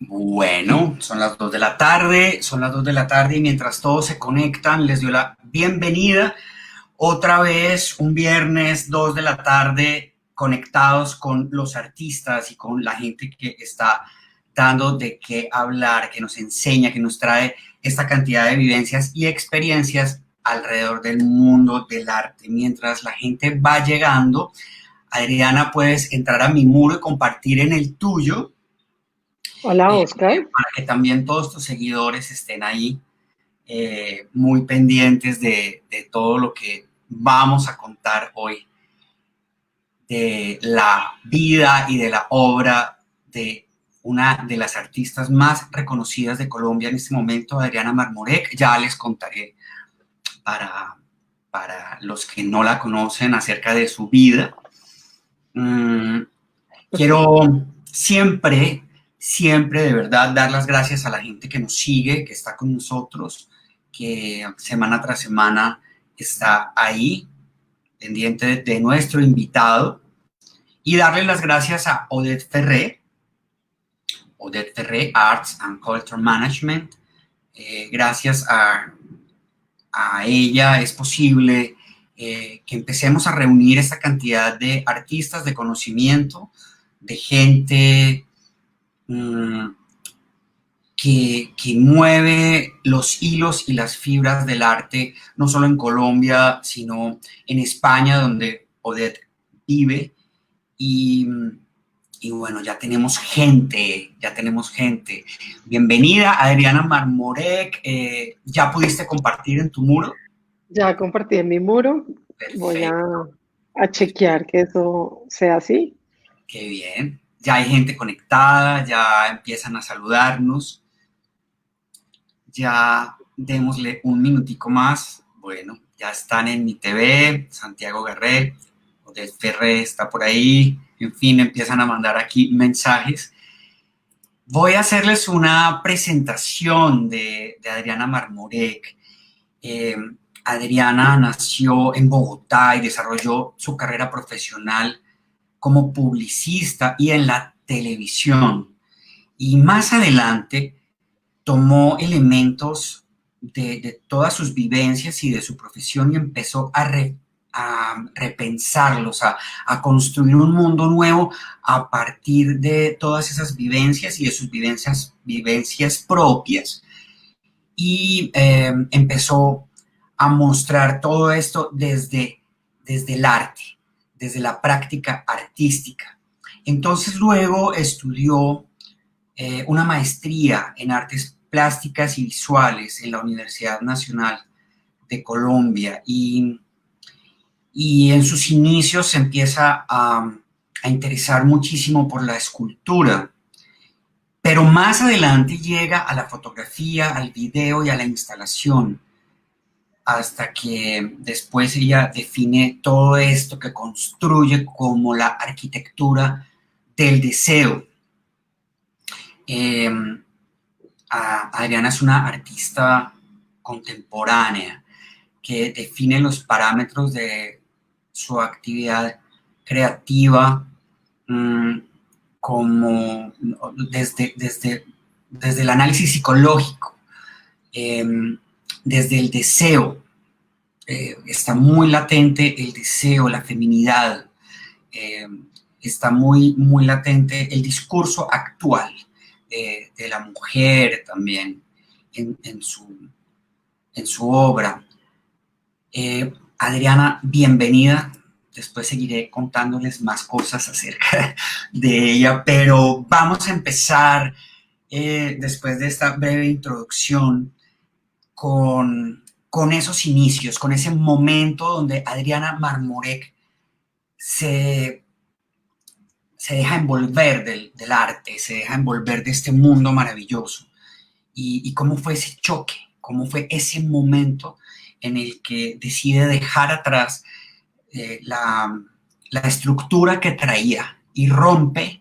Bueno, son las 2 de la tarde, y mientras todos se conectan, les doy la bienvenida otra vez un viernes 2 de la tarde conectados con los artistas y con la gente que está dando de qué hablar, que nos enseña, que nos trae esta cantidad de vivencias y experiencias alrededor del mundo del arte. Mientras la gente va llegando, Adriana, puedes entrar a mi muro y compartir en el tuyo Hola, Oscar. para que también todos tus seguidores estén ahí muy pendientes de todo lo que vamos a contar hoy, de la vida y de la obra de una de las artistas más reconocidas de Colombia en este momento, Adriana Marmorek. Ya les contaré para, para los que no la conocen acerca de su vida. Mm, Quiero siempre de verdad dar las gracias a la gente que nos sigue, que está con nosotros, que semana tras semana está ahí, pendiente de nuestro invitado, y darle las gracias a Odette Ferré, Arts and Culture Management. Gracias a ella es posible que empecemos a reunir esta cantidad de artistas, de conocimiento, de gente mmm, que mueve los hilos y las fibras del arte, no solo en Colombia, sino en España, donde Odette vive. Y, y bueno, ya tenemos gente. Bienvenida, Adriana Marmorek. ¿Ya pudiste compartir en tu muro? Ya compartí en mi muro. Voy Perfecto, a chequear que eso sea así. qué bien. Ya hay gente conectada, ya empiezan a saludarnos. Ya démosle un minutico más. Bueno, ya están en mi TV, Santiago Guerrero, Odette Ferré está por ahí, en fin, empiezan a mandar aquí mensajes. Voy a hacerles una presentación de Adriana Marmorek. Eh, Adriana nació en Bogotá y desarrolló su carrera profesional como publicista y en la televisión. Y más adelante tomó elementos de todas sus vivencias y de su profesión y empezó a repensarlos, a construir un mundo nuevo a partir de todas esas vivencias y de sus vivencias propias. Y empezó a mostrar todo esto desde el arte, desde la práctica artística. Entonces luego estudió una maestría en artes plásticas y visuales en la Universidad Nacional de Colombia y en sus inicios se empieza a interesar muchísimo por la escultura, pero más adelante llega a la fotografía, al video y a la instalación, hasta que después ella define todo esto que construye como la arquitectura del deseo. Eh, Adriana es una artista contemporánea que define los parámetros de su actividad creativa mmm, como desde el análisis psicológico, eh, desde el deseo. Está muy latente el deseo, la feminidad, eh, está muy latente el discurso actual de la mujer también en su obra. Adriana, bienvenida. Después seguiré contándoles más cosas acerca de ella, pero vamos a empezar después de esta breve introducción con esos inicios, con ese momento donde Adriana Marmorek se, se deja envolver del arte, se deja envolver de este mundo maravilloso. Y cómo fue ese choque, cómo fue ese momento en el que decide dejar atrás la estructura que traía y rompe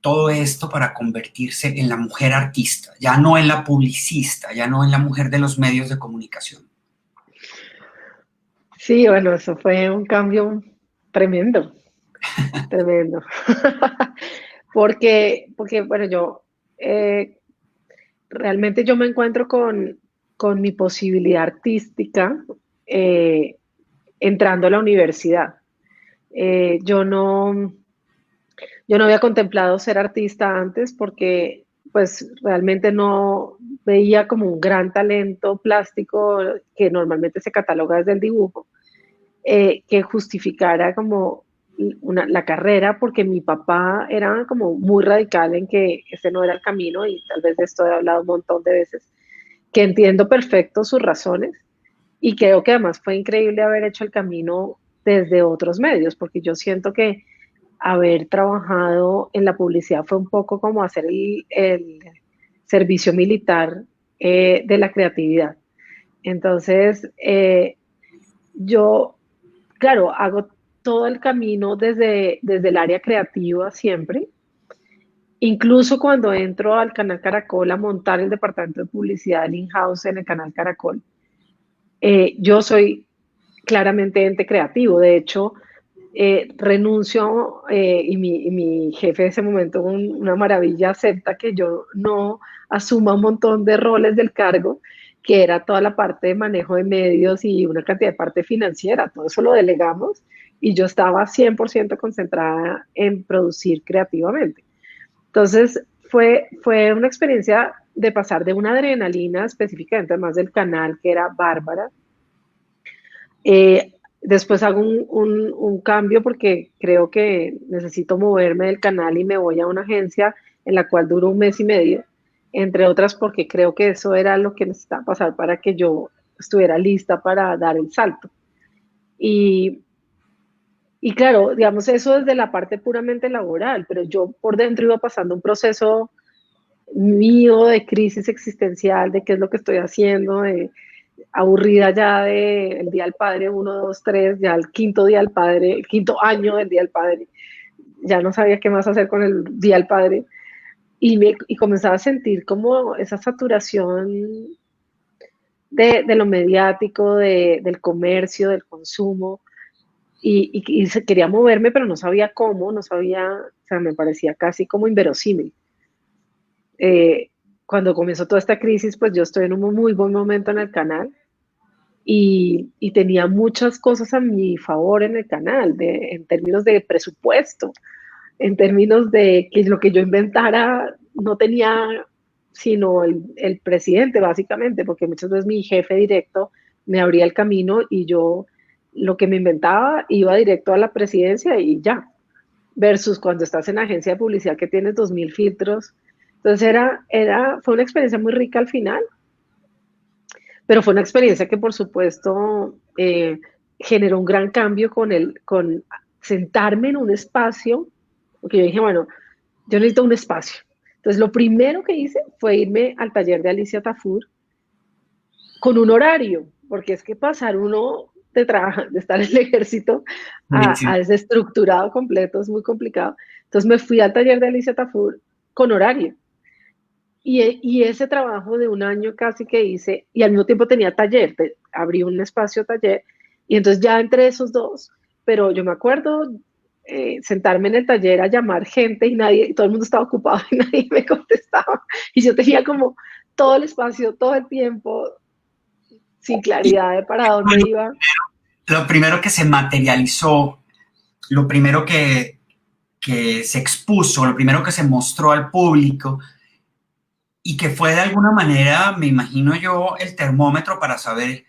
todo esto para convertirse en la mujer artista, ya no en la publicista, ya no en la mujer de los medios de comunicación. Sí, bueno, eso fue un cambio tremendo, tremendo. Porque, bueno, yo eh, realmente yo me encuentro con mi posibilidad artística eh, entrando a la universidad. Eh, yo no, yo no había contemplado ser artista antes porque pues realmente no veía como un gran talento plástico que normalmente se cataloga desde el dibujo, que justificara como la carrera, porque mi papá era como muy radical en que ese no era el camino, y tal vez de esto he hablado un montón de veces, que entiendo perfecto sus razones, y creo que además fue increíble haber hecho el camino desde otros medios, porque yo siento que haber trabajado en la publicidad fue un poco como hacer el servicio militar de la creatividad. Entonces, yo, claro, hago todo el camino desde el área creativa siempre. Incluso cuando entro al canal Caracol a montar el departamento de publicidad, el in-house en el canal Caracol, yo soy claramente ente creativo. De hecho, renuncio y mi jefe en ese momento, una maravilla, acepta que yo no asuma un montón de roles del cargo, que era toda la parte de manejo de medios y una cantidad de parte financiera. Todo eso lo delegamos y yo estaba 100% concentrada en producir creativamente. Entonces, fue una experiencia de pasar de una adrenalina específicamente, además del canal, que era bárbara. Después hago un cambio porque creo que necesito moverme del canal y me voy a una agencia en la cual duro un mes y medio, entre otras porque creo que eso era lo que necesitaba pasar para que yo estuviera lista para dar el salto. Y, y claro, digamos eso desde la parte puramente laboral, pero yo por dentro iba pasando un proceso mío de crisis existencial, de qué es lo que estoy haciendo, de aburrida ya del Día del Padre, uno, dos, tres, ya el quinto Día del Padre, el quinto año del Día del Padre, ya no sabía qué más hacer con el Día del Padre, y comenzaba a sentir como esa saturación de lo mediático, del comercio, del consumo, y se quería moverme, pero no sabía cómo, no sabía, o sea, me parecía casi como inverosímil. Eh, Cuando comenzó toda esta crisis, pues yo estoy en un muy buen momento en el canal, y tenía muchas cosas a mi favor en el canal, en términos de presupuesto, en términos de que lo que yo inventara no tenía sino el presidente, básicamente, porque muchas veces mi jefe directo me abría el camino y yo lo que me inventaba iba directo a la presidencia y ya, versus cuando estás en agencia de publicidad que tienes 2000 filtros. Entonces fue una experiencia muy rica al final, pero fue una experiencia que, por supuesto, generó un gran cambio con sentarme en un espacio, porque yo dije, bueno, yo necesito un espacio. Entonces, lo primero que hice fue irme al taller de Alicia Tafur con un horario, porque es que pasar uno de estar en el ejército a desestructurado completo es muy complicado. Entonces, me fui al taller de Alicia Tafur con horario. Y ese trabajo de un año casi que hice, y al mismo tiempo tenía taller, abrí un espacio taller, y entonces ya entre esos dos, pero yo me acuerdo sentarme en el taller a llamar gente y nadie, todo el mundo estaba ocupado y nadie me contestaba. Y yo tenía como todo el espacio, todo el tiempo, sin Y claridad de para dónde iba. lo primero que se materializó, lo primero que se expuso, lo primero que se mostró al público y que fue de alguna manera, me imagino yo, el termómetro para saber,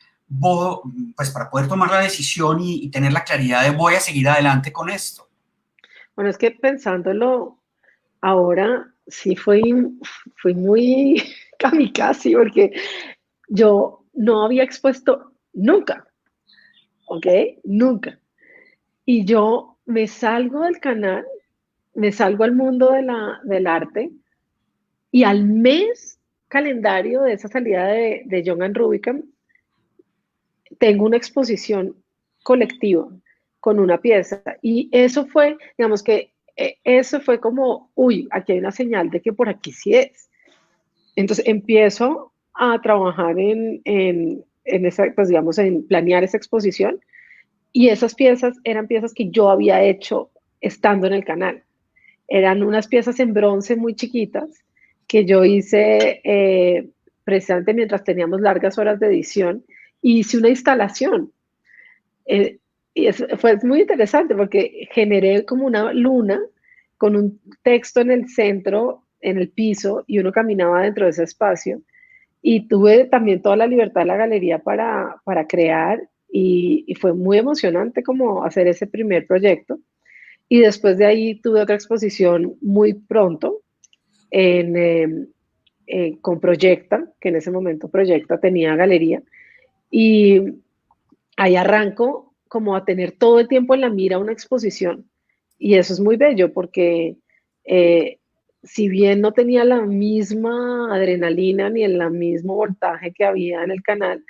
pues para poder tomar la decisión y tener la claridad de voy a seguir adelante con esto. Bueno, es que pensándolo ahora, sí fui muy kamikaze, porque yo no había expuesto nunca, ¿ok? Nunca. Y yo me salgo del canal, me salgo al mundo del arte, y al mes calendario de esa salida de Young and Rubicam, tengo una exposición colectiva con una pieza. Y eso fue, digamos que eso fue como, uy, aquí hay una señal de que por aquí sí es. Entonces empiezo a trabajar en esa, pues digamos, en planear esa exposición, y esas piezas eran piezas que yo había hecho estando en el canal. Eran unas piezas en bronce muy chiquitas que yo hice precisamente mientras teníamos largas horas de edición, y hice una instalación. Eh, fue muy interesante porque generé como una luna con un texto en el centro, en el piso, y uno caminaba dentro de ese espacio. Y tuve también toda la libertad de la galería para crear y fue muy emocionante como hacer ese primer proyecto. Y después de ahí tuve otra exposición muy pronto en, con Proyecta, que en ese momento Proyecta tenía galería. Y ahí arranco como a tener todo el tiempo en la mira una exposición. Y eso es muy bello porque eh, si bien no tenía la misma adrenalina ni el mismo voltaje que había en el canal,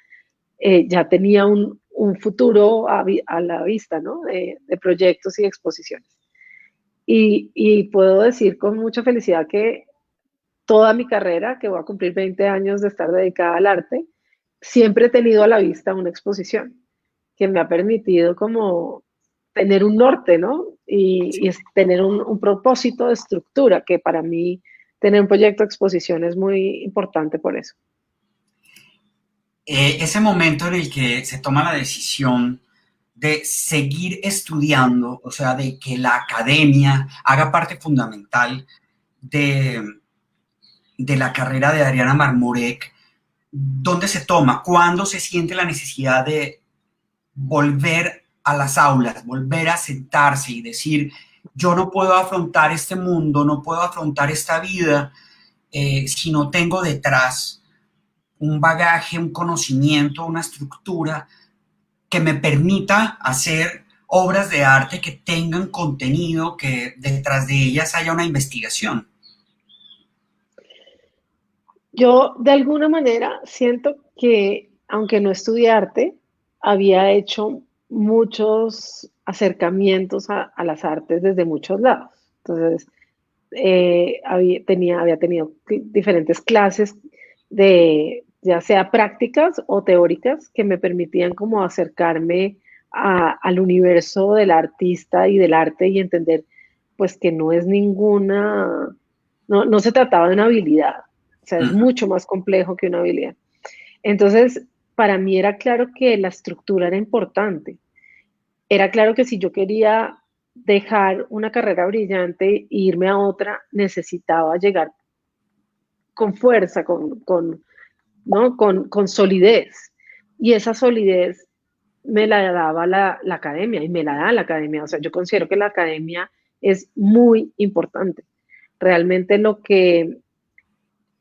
ya tenía un futuro a la vista, ¿no? De proyectos y exposiciones. Y puedo decir con mucha felicidad que toda mi carrera, que voy a cumplir 20 años de estar dedicada al arte, siempre he tenido a la vista una exposición que me ha permitido como tener un norte, ¿no? Y tener un propósito de estructura, que para mí tener un proyecto de exposición es muy importante por eso. Ese momento en el que se toma la decisión de seguir estudiando, o sea, de que la academia haga parte fundamental de, de la carrera de Adriana Marmurek, ¿dónde se toma? ¿Cuándo se siente la necesidad de volver a las aulas, volver a sentarse y decir, yo no puedo afrontar este mundo, no puedo afrontar esta vida si no tengo detrás un bagaje, un conocimiento, una estructura que me permita hacer obras de arte que tengan contenido, que detrás de ellas haya una investigación? Yo de alguna manera siento que, aunque no estudié arte, había hecho muchos acercamientos a las artes desde muchos lados. Entonces, había tenido diferentes clases de ya sea prácticas o teóricas que me permitían como acercarme al universo del artista y del arte y entender pues que no es ninguna, no se trataba de una habilidad, o sea, es Mm. mucho más complejo que una habilidad. Entonces, para mí era claro que la estructura era importante. Era claro que si yo quería dejar una carrera brillante e irme a otra, necesitaba llegar con fuerza, ¿no? con solidez. Y esa solidez me la daba la academia y me la da la academia. O sea, yo considero que la academia es muy importante. Realmente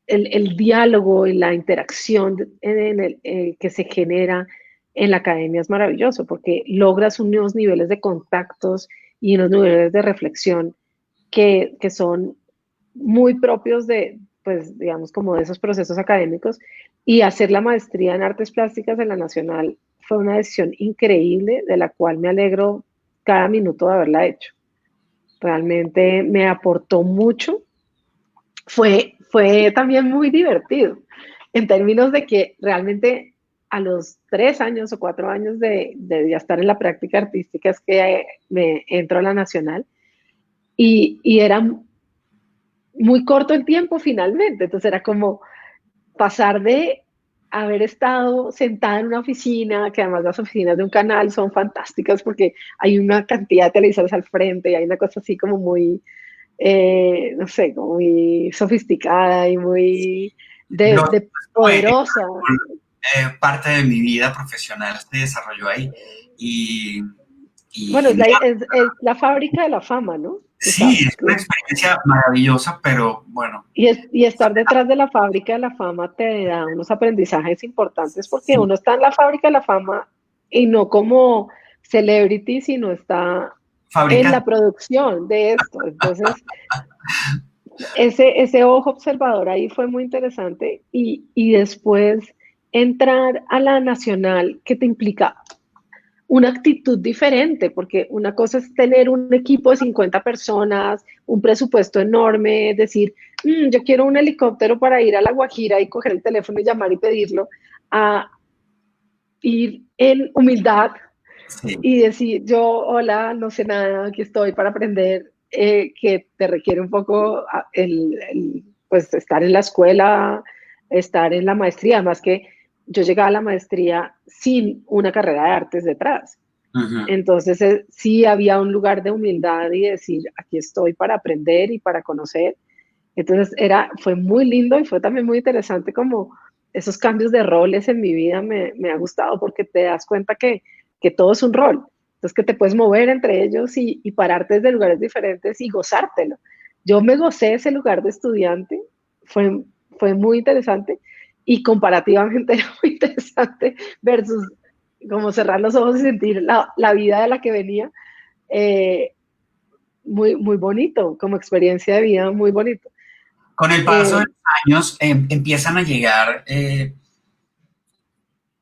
el diálogo y la interacción que se genera en la academia es maravilloso porque logras unos niveles de contactos y unos niveles de reflexión que son muy propios de, pues, digamos, como de esos procesos académicos. Y hacer la maestría en artes plásticas en la Nacional fue una decisión increíble de la cual me alegro cada minuto de haberla hecho. Realmente me aportó mucho. Fue también muy divertido en términos de que realmente a los 3 años o 4 años de ya estar en la práctica artística es que me entro a la Nacional y era muy corto el tiempo finalmente. Entonces era como pasar de haber estado sentada en una oficina, que además las oficinas de un canal son fantásticas porque hay una cantidad de televisores al frente y hay una cosa así como muy, no sé, como muy sofisticada y muy Lo, de fue poderosa. parte de mi vida profesional se desarrolló ahí y, y Bueno, genial. es la fábrica de la fama, ¿no? Tú Sí, sabes es una que experiencia maravillosa, pero bueno, y estar detrás de la fábrica de la fama te da unos aprendizajes importantes porque sí, uno está en la fábrica de la fama y no como celebrity, sino está en fabricas. la producción de esto. Entonces, ese ojo observador ahí fue muy interesante y después entrar a la nacional, que te implica una actitud diferente, porque una cosa es tener un equipo de 50 personas, un presupuesto enorme, decir, yo quiero un helicóptero para ir a La Guajira y coger el teléfono y llamar y pedirlo, a ir en humildad Sí. y decir, yo, hola, no sé nada, aquí estoy para aprender, que te requiere un poco pues estar en la escuela, estar en la maestría, además que yo llegaba a la maestría sin una carrera de artes detrás. Ujú. Entonces sí había un lugar de humildad y decir, aquí estoy para aprender y para conocer. Entonces fue muy lindo y fue también muy interesante como esos cambios de roles en mi vida me ha gustado porque te das cuenta que todo es un rol. Entonces que te puedes mover entre ellos y pararte desde lugares diferentes y gozártelo. Yo me gocé ese lugar de estudiante, fue, fue muy interesante y comparativamente era muy interesante versus como cerrar los ojos y sentir la vida de la que venía. Eh, muy, muy bonito, como experiencia de vida, muy bonito. Con el paso de Eh, los años empiezan a llegar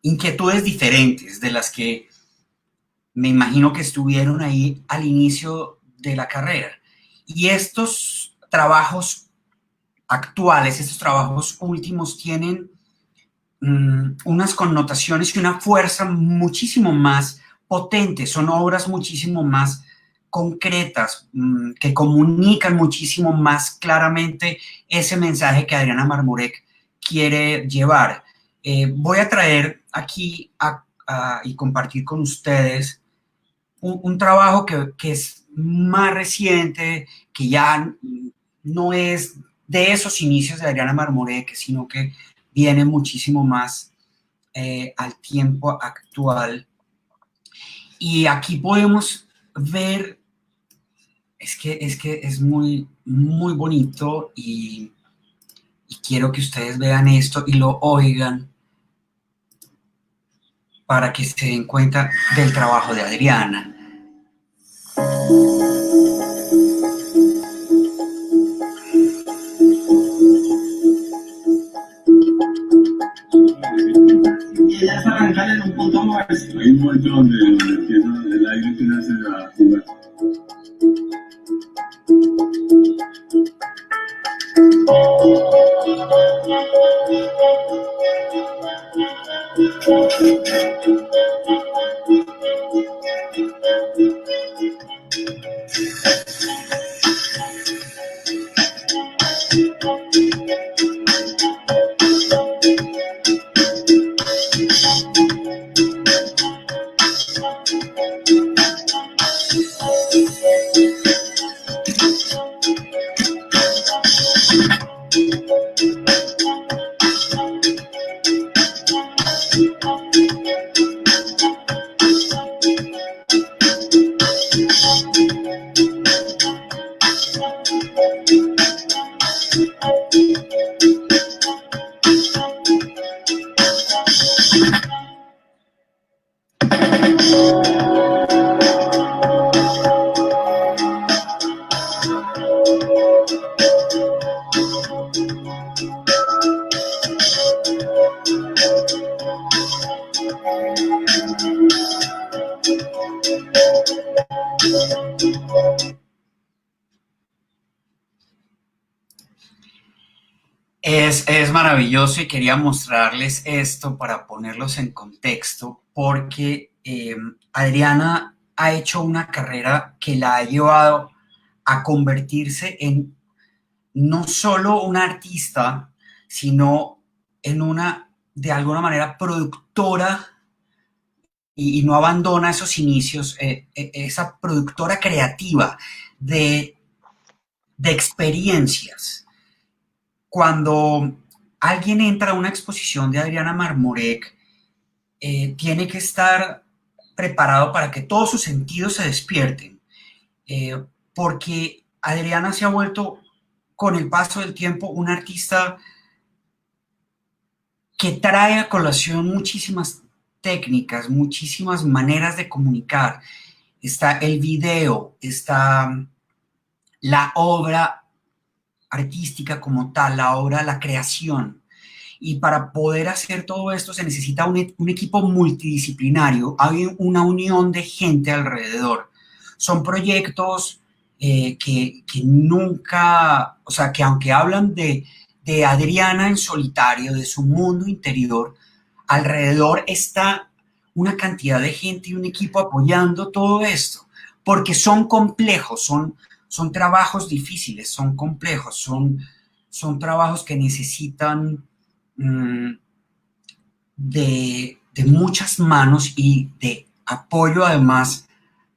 inquietudes diferentes de las que me imagino que estuvieron ahí al inicio de la carrera. Y estos trabajos actuales, estos trabajos últimos tienen unas connotaciones y una fuerza muchísimo más potente, son obras muchísimo más concretas, que comunican muchísimo más claramente ese mensaje que Adriana Marmurek quiere llevar. Voy a traer aquí y compartir con ustedes un trabajo que es más reciente, que ya no es de esos inicios de Adriana Marmurek, sino que viene muchísimo más al tiempo actual. Y aquí podemos ver, es que es muy, muy bonito y quiero que ustedes vean esto y lo oigan para que se den cuenta del trabajo de Adriana. Y ya se arrancan en un punto muerto. Hay un momento donde empieza, el aire empieza a jugar. Es maravilloso y quería mostrarles esto para ponerlos en contexto porque Adriana ha hecho una carrera que la ha llevado a convertirse en no solo una artista, sino en una, de alguna manera, productora y no abandona esos inicios, esa productora creativa de, de experiencias. Cuando alguien entra a una exposición de Adriana Marmurek, tiene que estar preparado para que todos sus sentidos se despierten, porque Adriana se ha vuelto con el paso del tiempo una artista que trae a colación muchísimas técnicas, muchísimas maneras de comunicar. Está el video, está la obra artística como tal, la obra, la creación. Y para poder hacer todo esto se necesita un equipo multidisciplinario, hay una unión de gente alrededor. Son proyectos que nunca, o sea, que aunque hablan de Adriana en solitario, de su mundo interior, alrededor está una cantidad de gente y un equipo apoyando todo esto, porque son complejos, son trabajos difíciles, son complejos, son trabajos que necesitan mm, de muchas manos y de apoyo además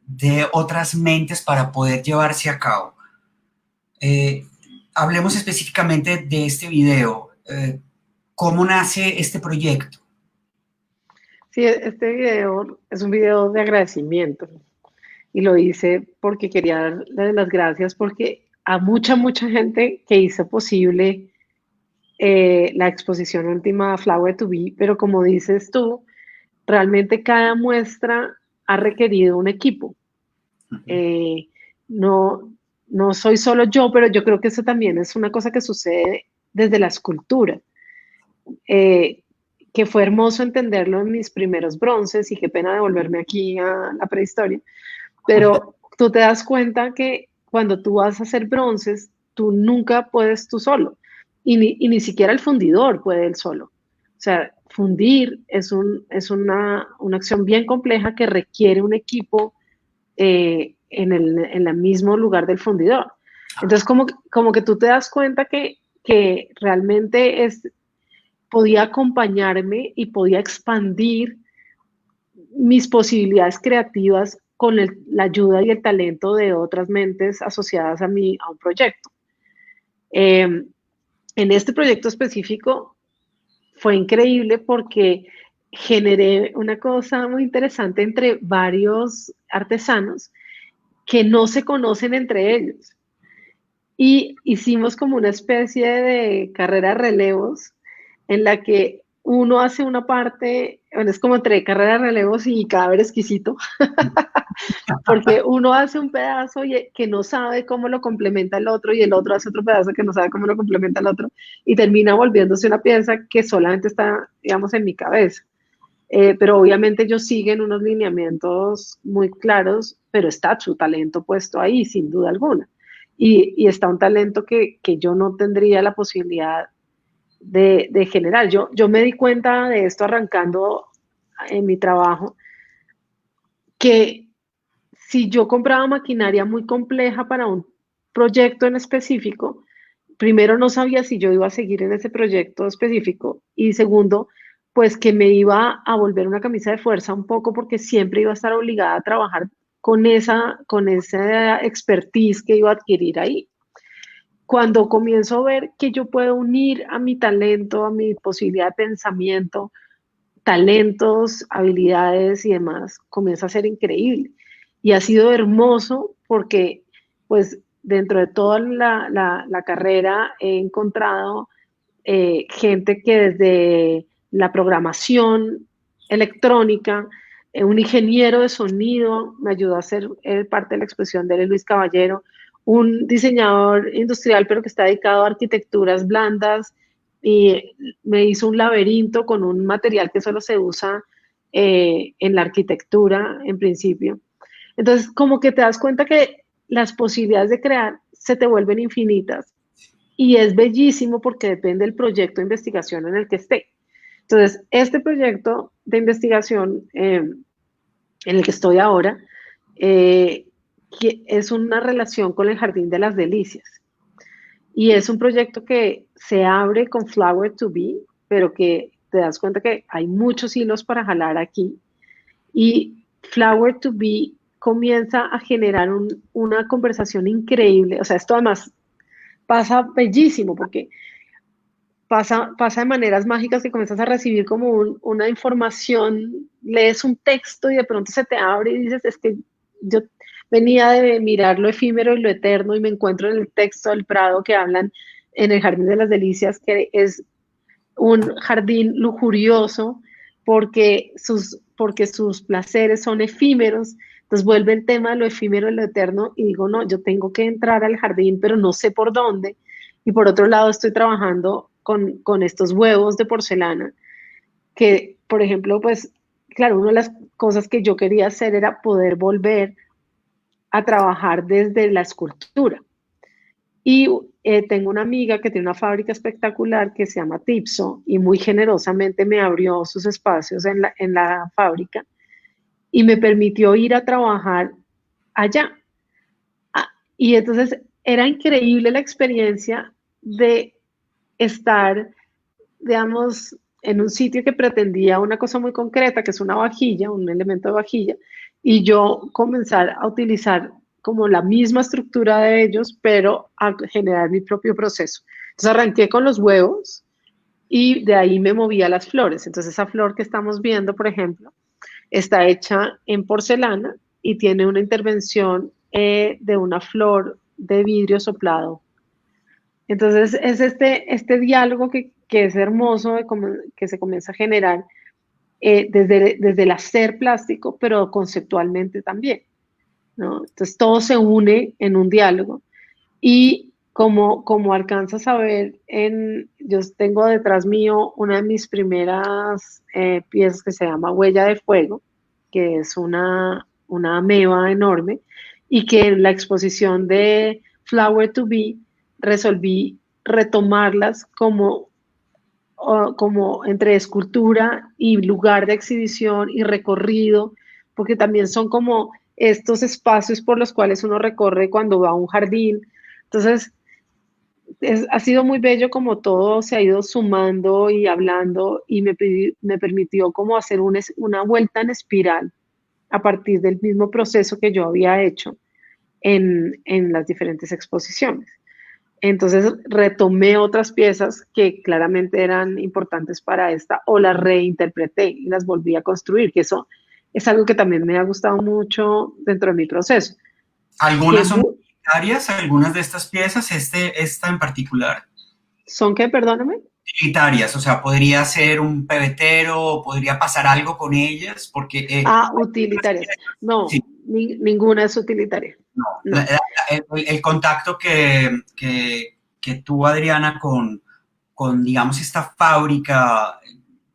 de otras mentes para poder llevarse a cabo. Eh, Hablemos específicamente de este video. ¿Cómo nace este proyecto? Sí, este video es un video de agradecimiento y lo hice porque quería darle las gracias porque a mucha gente que hizo posible la exposición última Flower to Be, pero como dices tú, realmente cada muestra ha requerido un equipo. Eh, no, no soy solo yo, pero yo creo que eso también es una cosa que sucede desde la escultura, eh, que fue hermoso entenderlo en mis primeros bronces y qué pena devolverme aquí a la prehistoria, pero tú te das cuenta que cuando tú vas a hacer bronces, tú nunca puedes tú solo y ni siquiera el fundidor puede él solo. O sea, fundir es una acción bien compleja que requiere un equipo en el mismo lugar del fundidor. Entonces, como que tú te das cuenta que realmente podía acompañarme y podía expandir mis posibilidades creativas con la ayuda y el talento de otras mentes asociadas a un proyecto. En este proyecto específico fue increíble porque generé una cosa muy interesante entre varios artesanos que no se conocen entre ellos. Y hicimos como una especie de carrera de relevos en la que uno hace una parte, bueno, es como entre carrera de relevos y cadáver exquisito, porque uno hace un pedazo que no sabe cómo lo complementa el otro y el otro hace otro pedazo que no sabe cómo lo complementa el otro y termina volviéndose una pieza que solamente está, digamos, en mi cabeza. Pero obviamente ellos siguen unos lineamientos muy claros, pero está su talento puesto ahí, sin duda alguna. Y está un talento que yo no tendría la posibilidad de generar. Yo me di cuenta de esto arrancando en mi trabajo, que si yo compraba maquinaria muy compleja para un proyecto en específico, primero no sabía si yo iba a seguir en ese proyecto específico y segundo, pues que me iba a volver una camisa de fuerza un poco porque siempre iba a estar obligada a trabajar con esa expertise que iba a adquirir ahí. Cuando comienzo a ver que yo puedo unir a mi talento, a mi posibilidad de pensamiento, talentos, habilidades y demás, comienza a ser increíble. Y ha sido hermoso porque, pues, dentro de toda la carrera he encontrado gente que desde la programación electrónica, un ingeniero de sonido me ayudó a hacer parte de la expresión de Luis Caballero, un diseñador industrial pero que está dedicado a arquitecturas blandas y me hizo un laberinto con un material que solo se usa en la arquitectura en principio. Entonces, como que te das cuenta que las posibilidades de crear se te vuelven infinitas y es bellísimo porque depende del proyecto de investigación en el que esté. Entonces, este proyecto de investigación en el que estoy ahora, que es una relación con el Jardín de las Delicias. Y es un proyecto que se abre con Flower to Be, pero que te das cuenta que hay muchos hilos para jalar aquí. Y Flower to Be comienza a generar una conversación increíble. O sea, esto además pasa bellísimo porque pasa de maneras mágicas que comienzas a recibir como una información, lees un texto y de pronto se te abre y dices, es que yo venía de mirar lo efímero y lo eterno y me encuentro en el texto del Prado que hablan en el Jardín de las Delicias, que es un jardín lujurioso porque sus placeres son efímeros. Entonces vuelve el tema de lo efímero y lo eterno y digo, no, yo tengo que entrar al jardín, pero no sé por dónde. Y por otro lado estoy trabajando con estos huevos de porcelana que, por ejemplo, pues, claro, una de las cosas que yo quería hacer era poder volver a trabajar desde la escultura. Y tengo una amiga que tiene una fábrica espectacular que se llama Tipso y muy generosamente me abrió sus espacios en la fábrica y me permitió ir a trabajar allá. Ah, y entonces era increíble la experiencia de estar, digamos, en un sitio que pretendía una cosa muy concreta, que es una vajilla, un elemento de vajilla, y yo comenzar a utilizar como la misma estructura de ellos, pero a generar mi propio proceso. Entonces arranqué con los huevos y de ahí me moví a las flores. Entonces esa flor que estamos viendo, por ejemplo, está hecha en porcelana y tiene una intervención de una flor de vidrio soplado. Entonces es este diálogo que es hermoso, que se comienza a generar desde el hacer plástico, pero conceptualmente también, ¿no? Entonces todo se une en un diálogo y como alcanzas a ver, yo tengo detrás mío una de mis primeras piezas que se llama Huella de Fuego, que es una ameba enorme, y que en la exposición de Flower to Be resolví retomarlas como entre escultura y lugar de exhibición y recorrido, porque también son como estos espacios por los cuales uno recorre cuando va a un jardín. Entonces, ha sido muy bello como todo se ha ido sumando y hablando y me permitió como hacer una vuelta en espiral a partir del mismo proceso que yo había hecho en las diferentes exposiciones. Entonces retomé otras piezas que claramente eran importantes para esta o las reinterpreté y las volví a construir, que eso es algo que también me ha gustado mucho dentro de mi proceso. Que Algunas son utilitarias, algunas de estas piezas, esta en particular. ¿Son qué? Perdóname. Utilitarias, o sea, podría ser un pebetero, podría pasar algo con ellas, porque Utilitarias. No, sí, ninguna es utilitaria. no, No. el contacto que tuvo Adriana con, digamos, esta fábrica,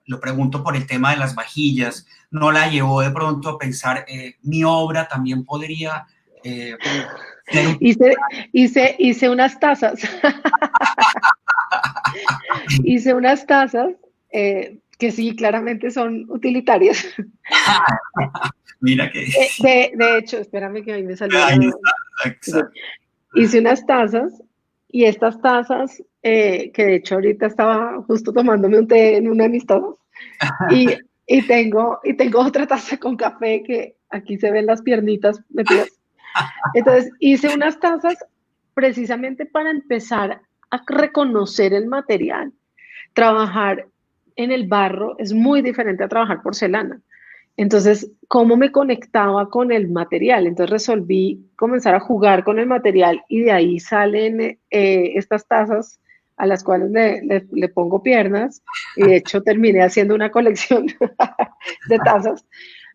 lo pregunto por el tema de las vajillas, no la llevó de pronto a pensar, mi obra también podría ser un... Hice unas tazas. Hice unas tazas que sí, claramente son utilitarias. Mira que... De hecho, espérame que ahí me salió Ahí la... está, Sí. exacto. Hice unas tazas y estas tazas, que de hecho ahorita estaba justo tomándome un té en una de mis tazas y tengo otra taza con café que aquí se ven las piernitas metidas. Entonces hice unas tazas precisamente para empezar a reconocer el material. Trabajar en el barro es muy diferente a trabajar porcelana. Entonces, ¿cómo me conectaba con el material? Entonces resolví comenzar a jugar con el material y de ahí salen estas tazas a las cuales le pongo piernas y de hecho terminé haciendo una colección de tazas,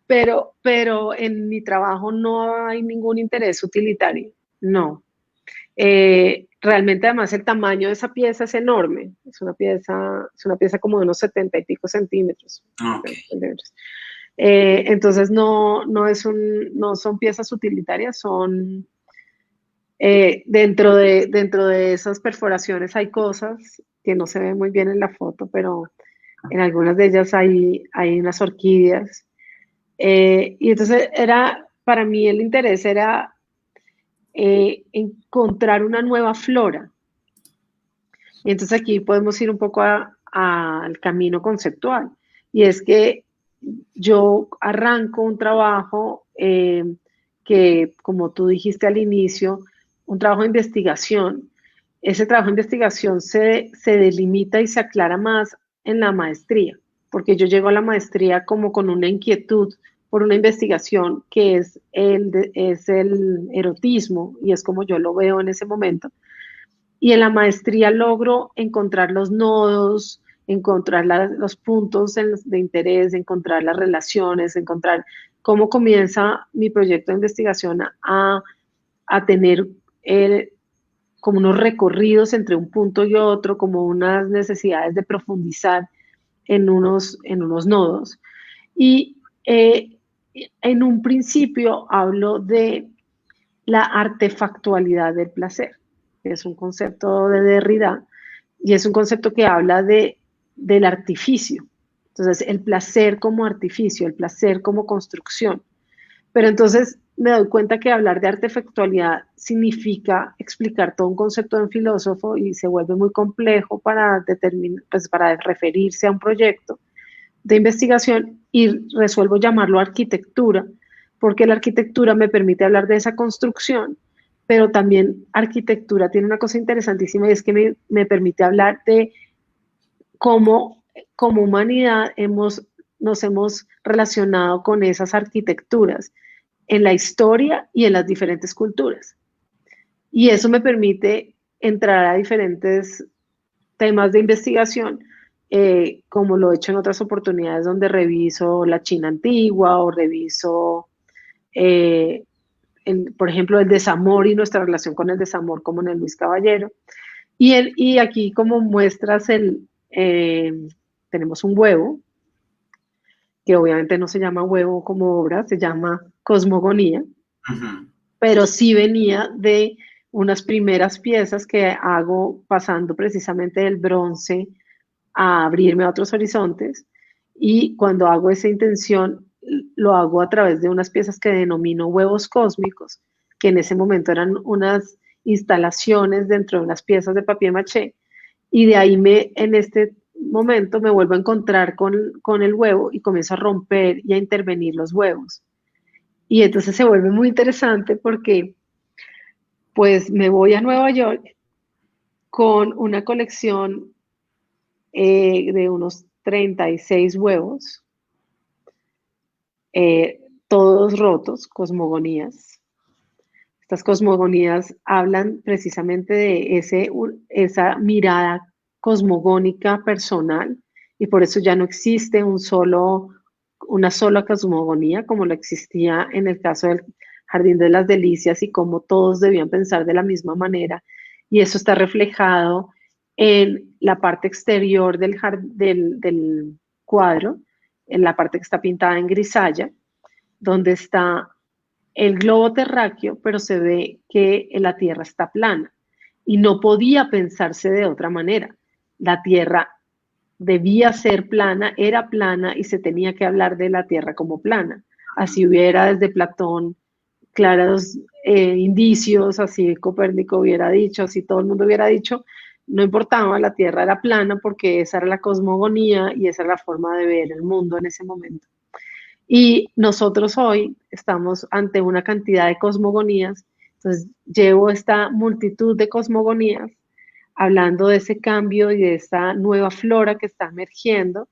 pero en mi trabajo no hay ningún interés utilitario, no. Realmente además el tamaño de esa pieza es enorme, es una pieza como de unos 70 y pico centímetros. Ok. Entonces no son piezas utilitarias, son dentro de esas perforaciones hay cosas que no se ven muy bien en la foto, pero en algunas de ellas hay unas orquídeas. Y entonces para mí el interés era encontrar una nueva flora. Y entonces aquí podemos ir un poco al camino conceptual. Y es que yo arranco un trabajo que, como tú dijiste al inicio, un trabajo de investigación. Ese trabajo de investigación se delimita y se aclara más en la maestría, porque yo llego a la maestría como con una inquietud por una investigación que es el erotismo, y es como yo lo veo en ese momento. Y en la maestría logro encontrar los nodos, encontrar los puntos de interés, encontrar las relaciones, encontrar cómo comienza mi proyecto de investigación a tener como unos recorridos entre un punto y otro, como unas necesidades de profundizar en unos nodos. Y en un principio hablo de la artefactualidad del placer, que es un concepto de Derrida y es un concepto que habla del artificio. Entonces, el placer como artificio, el placer como construcción. Pero entonces, me doy cuenta que hablar de artefactualidad significa explicar todo un concepto de un filósofo y se vuelve muy complejo para determinar, pues para referirse a un proyecto de investigación y resuelvo llamarlo arquitectura, porque la arquitectura me permite hablar de esa construcción, pero también arquitectura tiene una cosa interesantísima y es que me permite hablar de cómo como humanidad nos hemos relacionado con esas arquitecturas en la historia y en las diferentes culturas. Y eso me permite entrar a diferentes temas de investigación, como lo he hecho en otras oportunidades donde reviso la China antigua o reviso, eh, por ejemplo, el desamor y nuestra relación con el desamor, como en el Luis Caballero. Y aquí como muestras, tenemos un huevo, que obviamente no se llama huevo como obra, se llama cosmogonía, Ujú. pero sí venía de unas primeras piezas que hago pasando precisamente del bronce a abrirme a otros horizontes y cuando hago esa intención lo hago a través de unas piezas que denomino huevos cósmicos, que en ese momento eran unas instalaciones dentro de unas piezas de papier maché y de ahí en este momento me vuelvo a encontrar con el huevo y comienzo a romper y a intervenir los huevos. Y entonces se vuelve muy interesante porque pues me voy a Nueva York con una colección de unos 36 huevos, todos rotos, cosmogonías. Estas cosmogonías hablan precisamente de esa mirada cosmogónica personal y por eso ya no existe una sola cosmogonía como lo existía en el caso del Jardín de las Delicias y como todos debían pensar de la misma manera. Y eso está reflejado en la parte exterior del cuadro, en la parte que está pintada en grisalla, donde está el globo terráqueo, pero se ve que la Tierra está plana y no podía pensarse de otra manera. La Tierra debía ser plana, era plana y se tenía que hablar de la Tierra como plana. Así hubiera desde Platón claros indicios, así Copérnico hubiera dicho, así todo el mundo hubiera dicho, no importaba, la Tierra era plana porque esa era la cosmogonía y esa era la forma de ver el mundo en ese momento. Y nosotros hoy estamos ante una cantidad de cosmogonías, entonces llevo esta multitud de cosmogonías hablando de ese cambio y de esta nueva flora que está emergiendo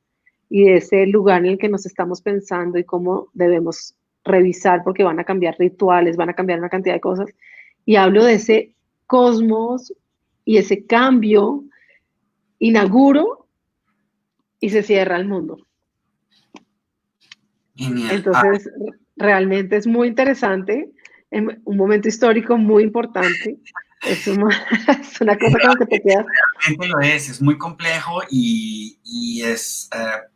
y de ese lugar en el que nos estamos pensando y cómo debemos revisar porque van a cambiar rituales, van a cambiar una cantidad de cosas. Y hablo de ese cosmos y ese cambio, inauguro y se cierra el mundo. Genial. Entonces, realmente es muy interesante, en un momento histórico muy importante. Es una, es una cosa como que te quedas. Realmente lo es muy complejo y es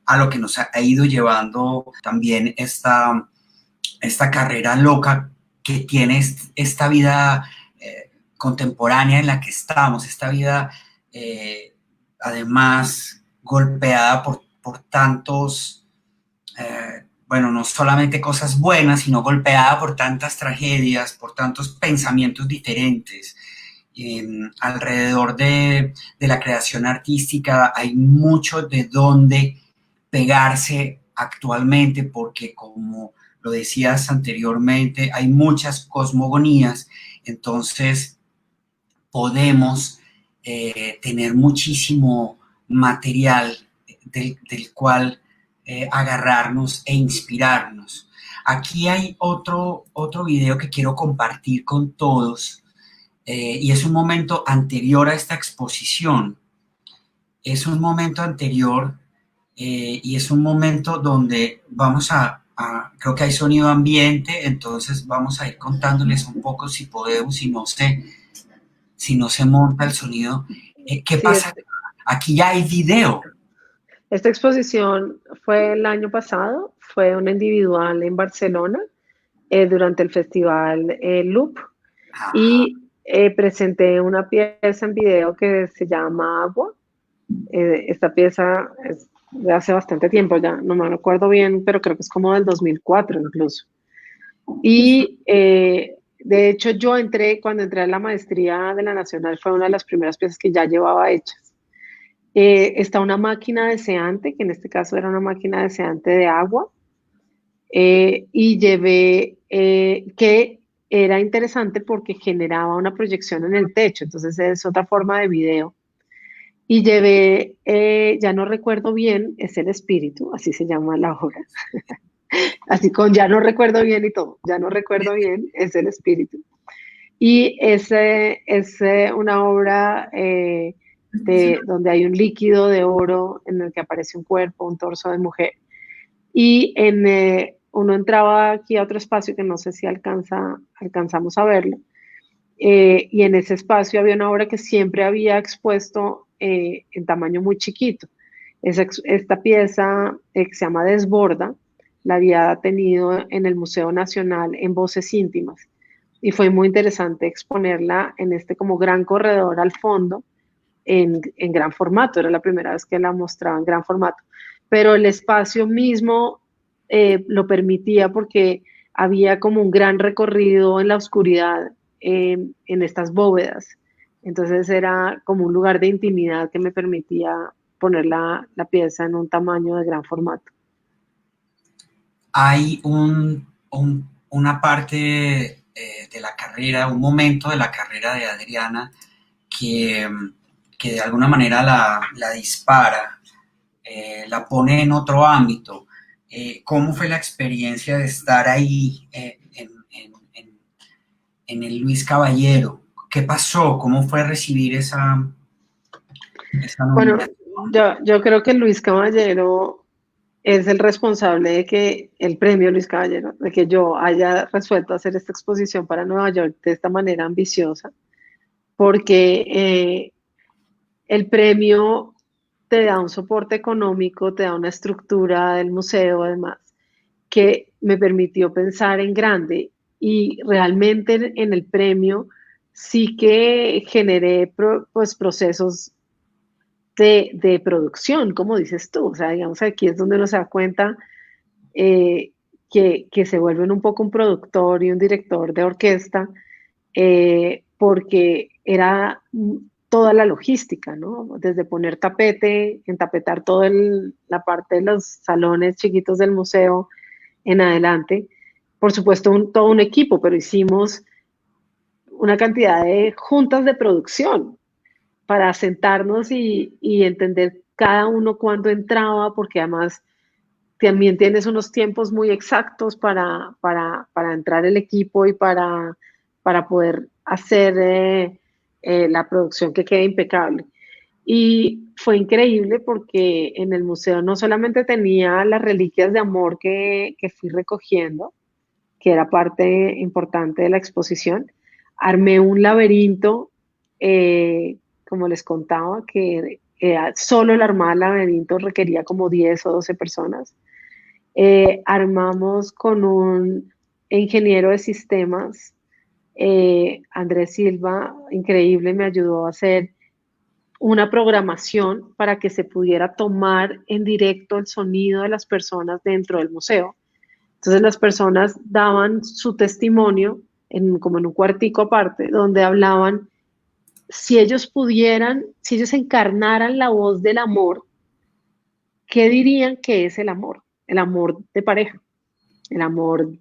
a lo que nos ha ido llevando también esta carrera loca que tiene esta vida contemporánea en la que estamos, esta vida además golpeada por tantos, bueno, no solamente cosas buenas, sino golpeada por tantas tragedias, por tantos pensamientos diferentes. Alrededor de la creación artística hay mucho de dónde pegarse actualmente porque como lo decías anteriormente, hay muchas cosmogonías, entonces podemos tener muchísimo material del cual agarrarnos e inspirarnos. Aquí hay otro video que quiero compartir con todos y es un momento anterior a esta exposición. Es un momento anterior y es un momento donde vamos creo que hay sonido ambiente, entonces vamos a ir contándoles un poco si podemos, si no se monta el sonido. ¿Qué Sí, pasa? Aquí ya hay video. esta exposición fue el año pasado, fue una individual en Barcelona durante el festival Loop Ajá. y presenté una pieza en video que se llama Agua. Esta pieza es de hace bastante tiempo ya, no me acuerdo bien, pero creo que es como del 2004 incluso. Y de hecho yo cuando entré a la maestría de la Nacional, fue una de las primeras piezas que ya llevaba hechas. Está una máquina deseante, que en este caso era una máquina deseante de agua, y llevé, que era interesante porque generaba una proyección en el techo, entonces es otra forma de video. Y llevé, ya no recuerdo bien, es el espíritu, así se llama la obra, así con ya no recuerdo bien y todo, ya no recuerdo bien, es el espíritu. Y es una obra donde hay un líquido de oro en el que aparece un cuerpo, un torso de mujer. Y uno entraba aquí a otro espacio que no sé si alcanzamos a verlo. Y en ese espacio había una obra que siempre había expuesto en tamaño muy chiquito. Esta pieza que se llama Desborda, la había tenido en el Museo Nacional en Voces Íntimas. Y fue muy interesante exponerla en este como gran corredor al fondo, en gran formato. Era la primera vez que la mostraba en gran formato. Pero el espacio mismo lo permitía porque había como un gran recorrido en la oscuridad en estas bóvedas. Entonces era como un lugar de intimidad que me permitía poner la pieza en un tamaño de gran formato. Hay una parte de la carrera, un momento de la carrera de Adriana que, que de alguna manera la dispara, la pone en otro ámbito. ¿Cómo fue la experiencia de estar ahí en el Luis Caballero? ¿Qué pasó? ¿Cómo fue recibir esa Bueno, nominación? yo creo que Luis Caballero es el responsable de que el premio Luis Caballero, de que yo haya resuelto hacer esta exposición para Nueva York de esta manera ambiciosa, porque el premio te da un soporte económico, te da una estructura del museo, además, que me permitió pensar en grande y realmente en el premio sí que generé pues procesos de producción, como dices tú. O sea, digamos, aquí es donde uno se da cuenta eh, que se vuelven un poco un productor y un director de orquesta, porque era toda la logística, ¿no? Desde poner tapete, entapetar toda la parte de los salones chiquitos del museo en adelante. Por supuesto, todo un equipo, pero hicimos una cantidad de juntas de producción para sentarnos y entender cada uno cuándo entraba, porque además también tienes unos tiempos muy exactos para entrar el equipo y para poder hacer la producción que quede impecable. Y fue increíble porque en el museo no solamente tenía las reliquias de amor que fui recogiendo, que era parte importante de la exposición, armé un laberinto, como les contaba, que solo el armar el laberinto requería como 10 o 12 personas. Armamos con un ingeniero de sistemas, Andrés Silva, increíble, me ayudó a hacer una programación para que se pudiera tomar en directo el sonido de las personas dentro del museo. Entonces las personas daban su testimonio como en un cuartico aparte, donde hablaban, si ellos pudieran, si ellos encarnaran la voz del amor, ¿qué dirían que es el amor? El amor de pareja, el amor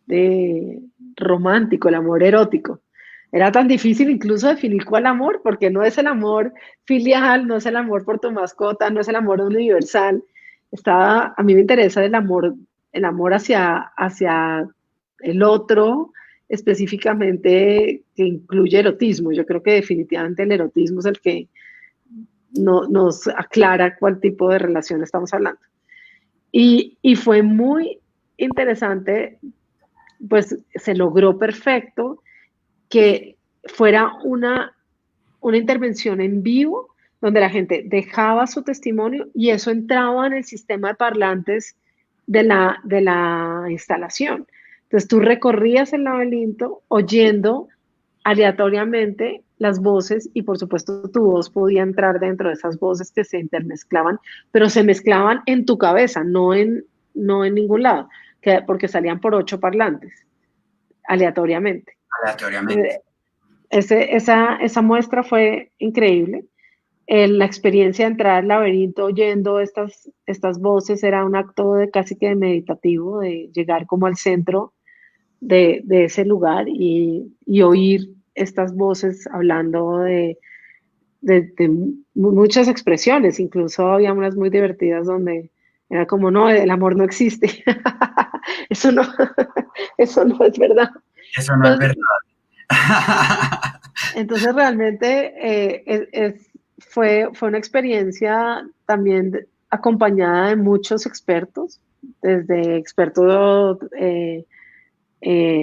de romántico, el amor erótico. Era tan difícil incluso definir cuál amor, porque no es el amor filial, no es el amor por tu mascota, no es el amor universal. A mí me interesa el amor hacia el otro, específicamente que incluye erotismo. Yo creo que definitivamente el erotismo es el que nos aclara cuál tipo de relación estamos hablando. Y fue muy interesante, pues se logró perfecto que fuera una intervención en vivo donde la gente dejaba su testimonio y eso entraba en el sistema de parlantes de la instalación. Entonces tú recorrías el laberinto oyendo aleatoriamente las voces y por supuesto tu voz podía entrar dentro de esas voces que se intermezclaban, pero se mezclaban en tu cabeza, no en ningún lado, porque salían por 8 parlantes. aleatoriamente. aleatoriamente. Esa muestra fue increíble. La experiencia de entrar al laberinto oyendo estas voces era un acto de casi que meditativo, de llegar como al centro de ese lugar y oír estas voces hablando de muchas expresiones, incluso había unas muy divertidas donde era como, no, el amor no existe. Eso no, eso no es verdad. Eso no es Entonces, verdad. entonces realmente fue una experiencia también acompañada de muchos expertos, desde expertos,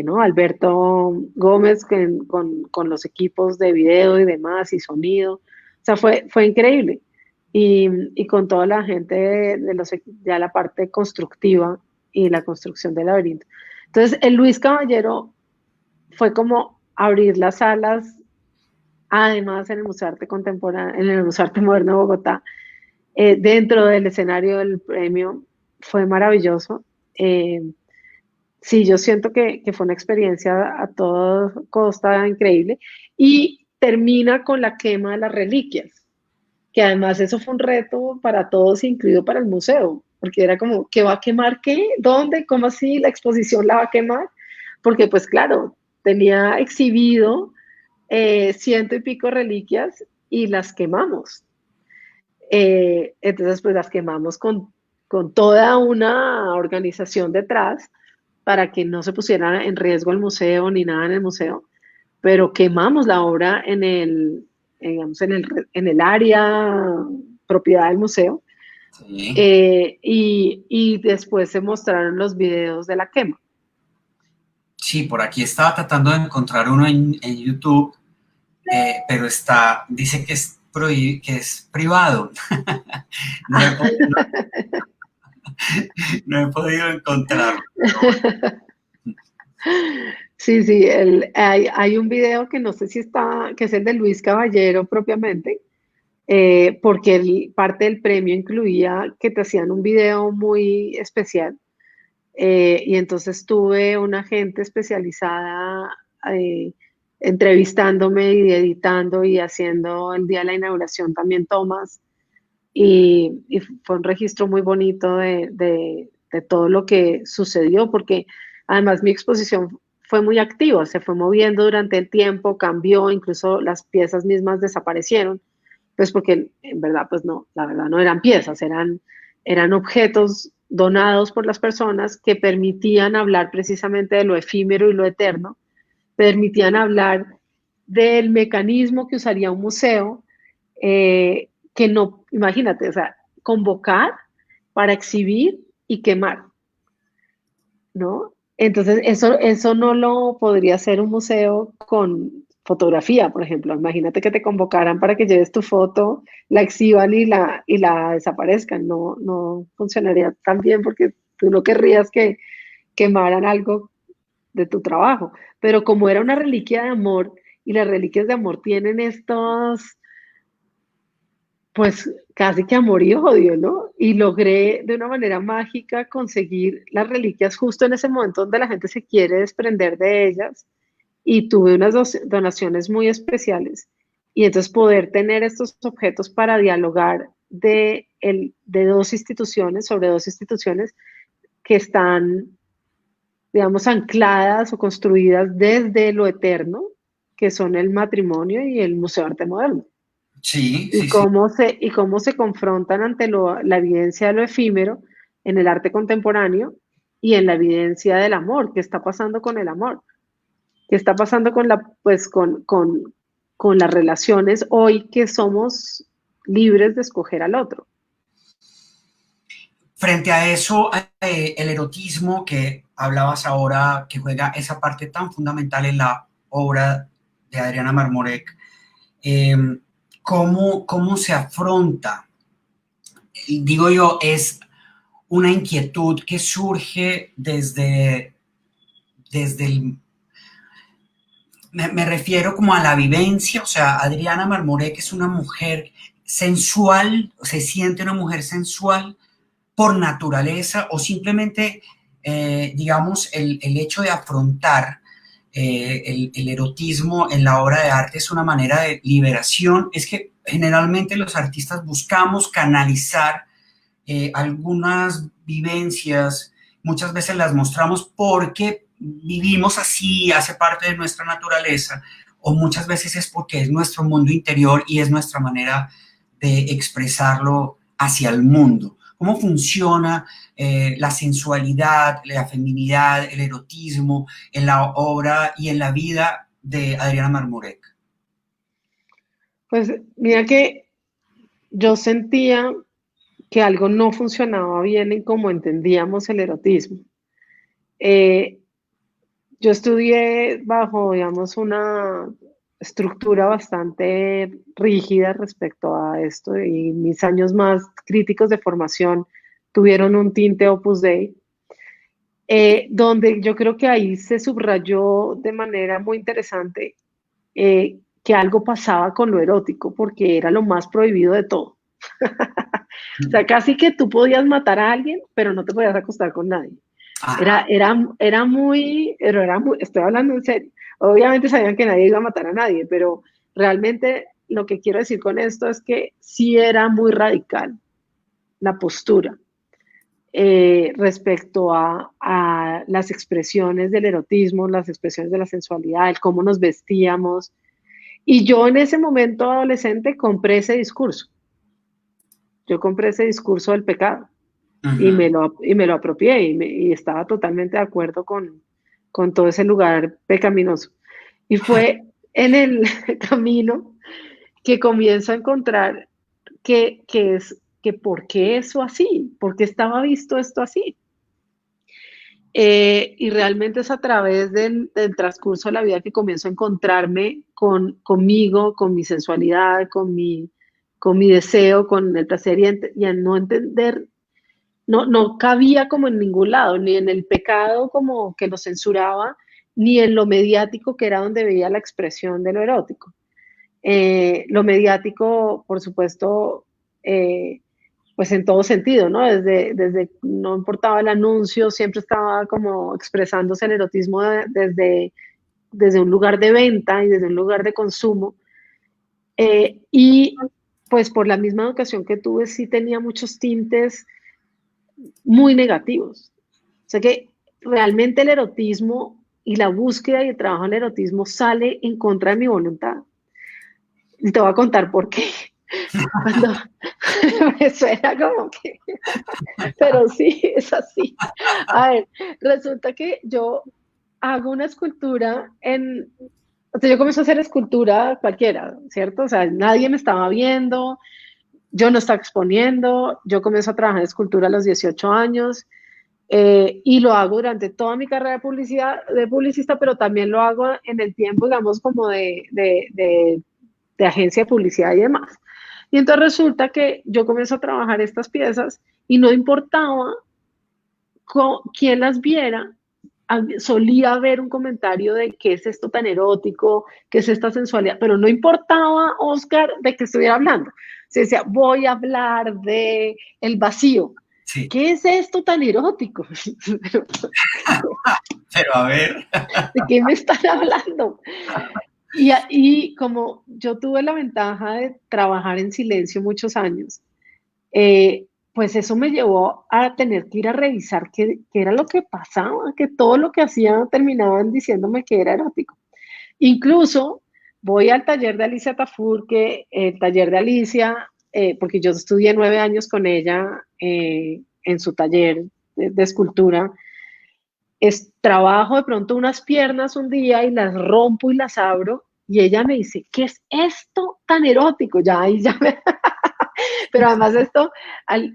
¿no? Alberto Gómez con los equipos de video y demás y sonido. O sea, fue increíble. Y con toda la gente ya la parte constructiva y la construcción del laberinto. Entonces, el Luis Caballero fue como abrir las alas, además en el Museo de Arte Contemporáneo, en el Museo de Arte Moderno de Bogotá, dentro del escenario del premio, fue maravilloso. Sí, yo siento que fue una experiencia a toda costa increíble y termina con la quema de las reliquias, que además eso fue un reto para todos, incluido para el museo, porque era como, ¿qué va a quemar qué? ¿Dónde? ¿Cómo así? ¿La exposición la va a quemar? Porque pues claro, tenía exhibido ciento y pico reliquias y las quemamos. Entonces pues las quemamos con toda una organización detrás para que no se pusiera en riesgo el museo ni nada en el museo, pero quemamos la obra digamos, en el área propiedad del museo, Sí. y después se mostraron los videos de la quema. Sí, por aquí estaba tratando de encontrar uno en YouTube, pero dice que que es privado. No he, no he podido encontrarlo. Sí, sí, hay un video que no sé si está, que es el de Luis Caballero propiamente, porque parte del premio incluía que te hacían un video muy especial, y entonces tuve una gente especializada eh, entrevistándome y editando y haciendo el día de la inauguración también tomas, y fue un registro muy bonito de todo lo que sucedió, porque además mi exposición fue muy activa, se fue moviendo durante el tiempo, cambió, incluso las piezas mismas desaparecieron, pues porque en verdad, pues no, la verdad no eran piezas, eran objetos donados por las personas que permitían hablar precisamente de lo efímero y lo eterno, permitían hablar del mecanismo que usaría un museo, que no, imagínate, o sea, convocar para exhibir y quemar, ¿no? Entonces, eso no lo podría hacer un museo con fotografía, por ejemplo. Imagínate que te convocaran para que lleves tu foto, la exhiban y la desaparezcan. No, no funcionaría tan bien porque tú no querrías que quemaran algo de tu trabajo. Pero como era una reliquia de amor y las reliquias de amor tienen estos, pues casi que amor y odio, ¿no? Y logré de una manera mágica conseguir las reliquias justo en ese momento donde la gente se quiere desprender de ellas, y tuve unas donaciones muy especiales, y entonces poder tener estos objetos para dialogar de dos instituciones, sobre dos instituciones que están, digamos, ancladas o construidas desde lo eterno, que son el matrimonio y el Museo de Arte Moderno, Sí, y sí, sí. cómo se confrontan ante la evidencia de lo efímero en el arte contemporáneo y en la evidencia del amor. ¿Qué está pasando con el amor? ¿Qué está pasando pues, con las relaciones hoy que somos libres de escoger al otro? Frente a eso, el erotismo que hablabas ahora, que juega esa parte tan fundamental en la obra de Adriana Marmorek, eh, ¿cómo se afronta? Digo yo, es una inquietud que surge desde me refiero como a la vivencia, o sea, Adriana Marmorek es una mujer sensual, se siente una mujer sensual por naturaleza o simplemente, digamos, el hecho de afrontar el erotismo en la obra de arte es una manera de liberación, es que generalmente los artistas buscamos canalizar algunas vivencias, muchas veces las mostramos porque vivimos así, hace parte de nuestra naturaleza, o muchas veces es porque es nuestro mundo interior y es nuestra manera de expresarlo hacia el mundo. ¿Cómo funciona la sensualidad, la feminidad, el erotismo en la obra y en la vida de Adriana Marmurek? Pues mira que yo sentía que algo no funcionaba bien en cómo entendíamos el erotismo. Eh, yo estudié bajo, digamos, una estructura bastante rígida respecto a esto y mis años más críticos de formación tuvieron un tinte Opus Dei, donde yo creo que ahí se subrayó de manera muy interesante que algo pasaba con lo erótico porque era lo más prohibido de todo. O sea, casi que tú podías matar a alguien, pero no te podías acostar con nadie. Ah, Era muy, estoy hablando en serio. Obviamente sabían que nadie iba a matar a nadie, pero realmente lo que quiero decir con esto es que sí era muy radical la postura respecto a las expresiones del erotismo, las expresiones de la sensualidad, el cómo nos vestíamos. Y yo en ese momento adolescente compré ese discurso. Yo compré ese discurso del pecado y me lo apropié y estaba totalmente de acuerdo con todo ese lugar pecaminoso. Y fue en el camino que comienzo a encontrar que por qué eso así, por qué estaba visto esto así. Y realmente es a través del transcurso de la vida que comienzo a encontrarme conmigo, con mi sensualidad, con mi deseo, con el placer y a no entender, no cabía como en ningún lado, ni en el pecado como que lo censuraba, ni en lo mediático que era donde veía la expresión de lo erótico. Lo mediático, por supuesto, pues en todo sentido, ¿no? Desde no importaba el anuncio, siempre estaba como expresándose el erotismo desde un lugar de venta y desde un lugar de consumo. Y pues por la misma educación que tuve, sí tenía muchos tintes muy negativos. O sea que realmente el erotismo y la búsqueda y el trabajo en el erotismo sale en contra de mi voluntad. Y te voy a contar por qué. Cuando me suena como que, pero sí, es así. A ver, resulta que yo hago una escultura o sea, yo comencé a hacer escultura cualquiera, ¿cierto? O sea, nadie me estaba viendo, yo no estaba exponiendo, yo comencé a trabajar en escultura a los 18 años y lo hago durante toda mi carrera de publicidad, de publicista, pero también lo hago en el tiempo, digamos, como de agencia de publicidad y demás. Y entonces resulta que yo comienzo a trabajar estas piezas y no importaba quién las viera, solía haber un comentario de qué es esto tan erótico, qué es esta sensualidad, pero no importaba, Oscar, de qué estuviera hablando. Se decía, voy a hablar de el vacío. sí, ¿Qué es esto tan erótico? pero a ver. ¿De qué me están hablando? Y como yo tuve la ventaja de trabajar en silencio muchos años, pues eso me llevó a tener que ir a revisar qué era lo que pasaba, que todo lo que hacía terminaban diciéndome que era erótico. Incluso voy al taller de Alicia Tafur, que el taller de Alicia, porque yo estudié 9 años con ella en su taller de escultura, trabajo de pronto unas piernas un día y las rompo y las abro y ella me dice, ¿qué es esto tan erótico? Ya ahí ya me... Pero además esto,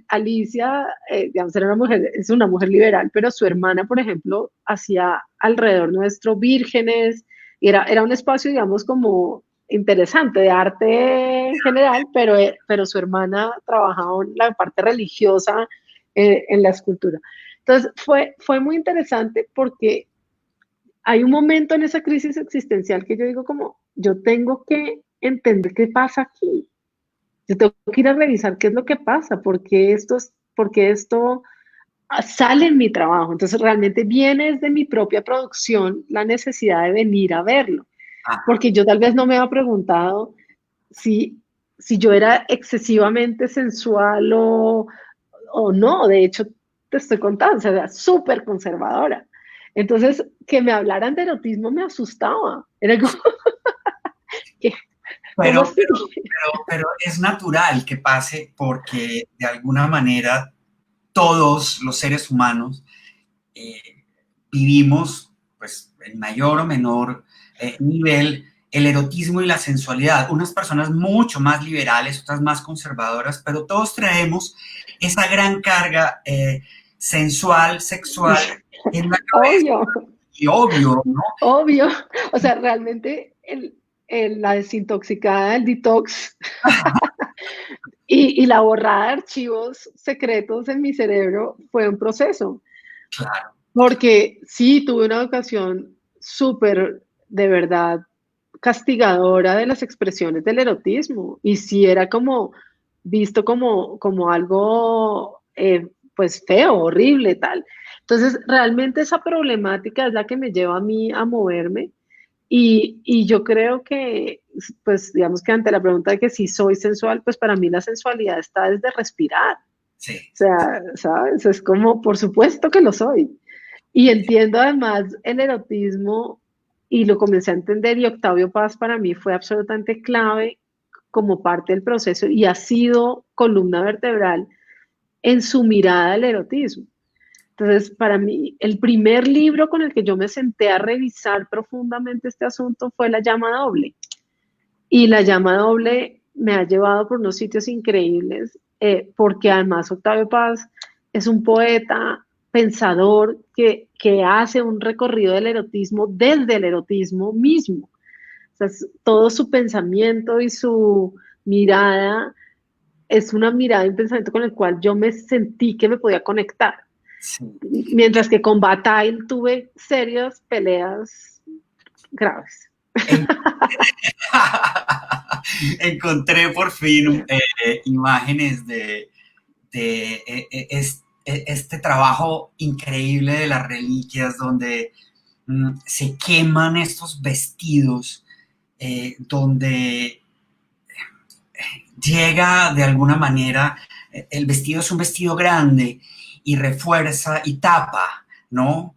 Alicia, digamos, era una mujer, es una mujer liberal, pero su hermana, por ejemplo, hacía alrededor nuestro vírgenes, y era un espacio, digamos, como interesante de arte en general, pero su hermana trabajaba en la parte religiosa en la escultura. Entonces, fue muy interesante porque hay un momento en esa crisis existencial que yo digo como, yo tengo que entender qué pasa aquí. Yo tengo que ir a revisar qué es lo que pasa, por qué esto sale en mi trabajo. Entonces realmente viene desde mi propia producción la necesidad de venir a verlo. Ajá. Porque yo tal vez no me había preguntado si, si yo era excesivamente sensual o no. De hecho, te estoy contando, o sea, era súper conservadora. Entonces, que me hablaran de erotismo me asustaba. Era como, ¿qué? ¿Cómo Pero, así? pero es natural que pase porque de alguna manera todos los seres humanos eh, vivimos, pues, en mayor o menor nivel, el erotismo y la sensualidad. Unas personas mucho más liberales, otras más conservadoras, pero todos traemos esa gran carga sensual, sexual en la cabeza. Obvio, Y obvio, ¿no? obvio. O sea, realmente la desintoxicada, el detox y la borrada de archivos secretos en mi cerebro fue un proceso. Claro, Porque sí, tuve una educación súper, de verdad, castigadora de las expresiones del erotismo. Y sí era como visto como algo, pues feo, horrible, tal. Entonces, realmente esa problemática es la que me lleva a mí a moverme. Y yo creo que, pues, digamos que ante la pregunta de que si soy sensual, pues para mí la sensualidad está desde respirar. sí, O sea, ¿sabes? Es como, por supuesto que lo soy. Y entiendo además el erotismo y lo comencé a entender y Octavio Paz para mí fue absolutamente clave como parte del proceso y ha sido columna vertebral en su mirada al erotismo. Entonces, para mí, el primer libro con el que yo me senté a revisar profundamente este asunto fue La llama doble. Y La llama doble me ha llevado por unos sitios increíbles, porque además Octavio Paz es un poeta, pensador, que hace un recorrido del erotismo desde el erotismo mismo. O sea, todo su pensamiento y su mirada es una mirada y un pensamiento con el cual yo me sentí que me podía conectar. sí. Mientras que con Bataille tuve serias peleas graves. En- Encontré por fin imágenes de este trabajo increíble de las reliquias donde se queman estos vestidos, donde llega de alguna manera, el vestido es un vestido grande y refuerza y tapa, ¿no?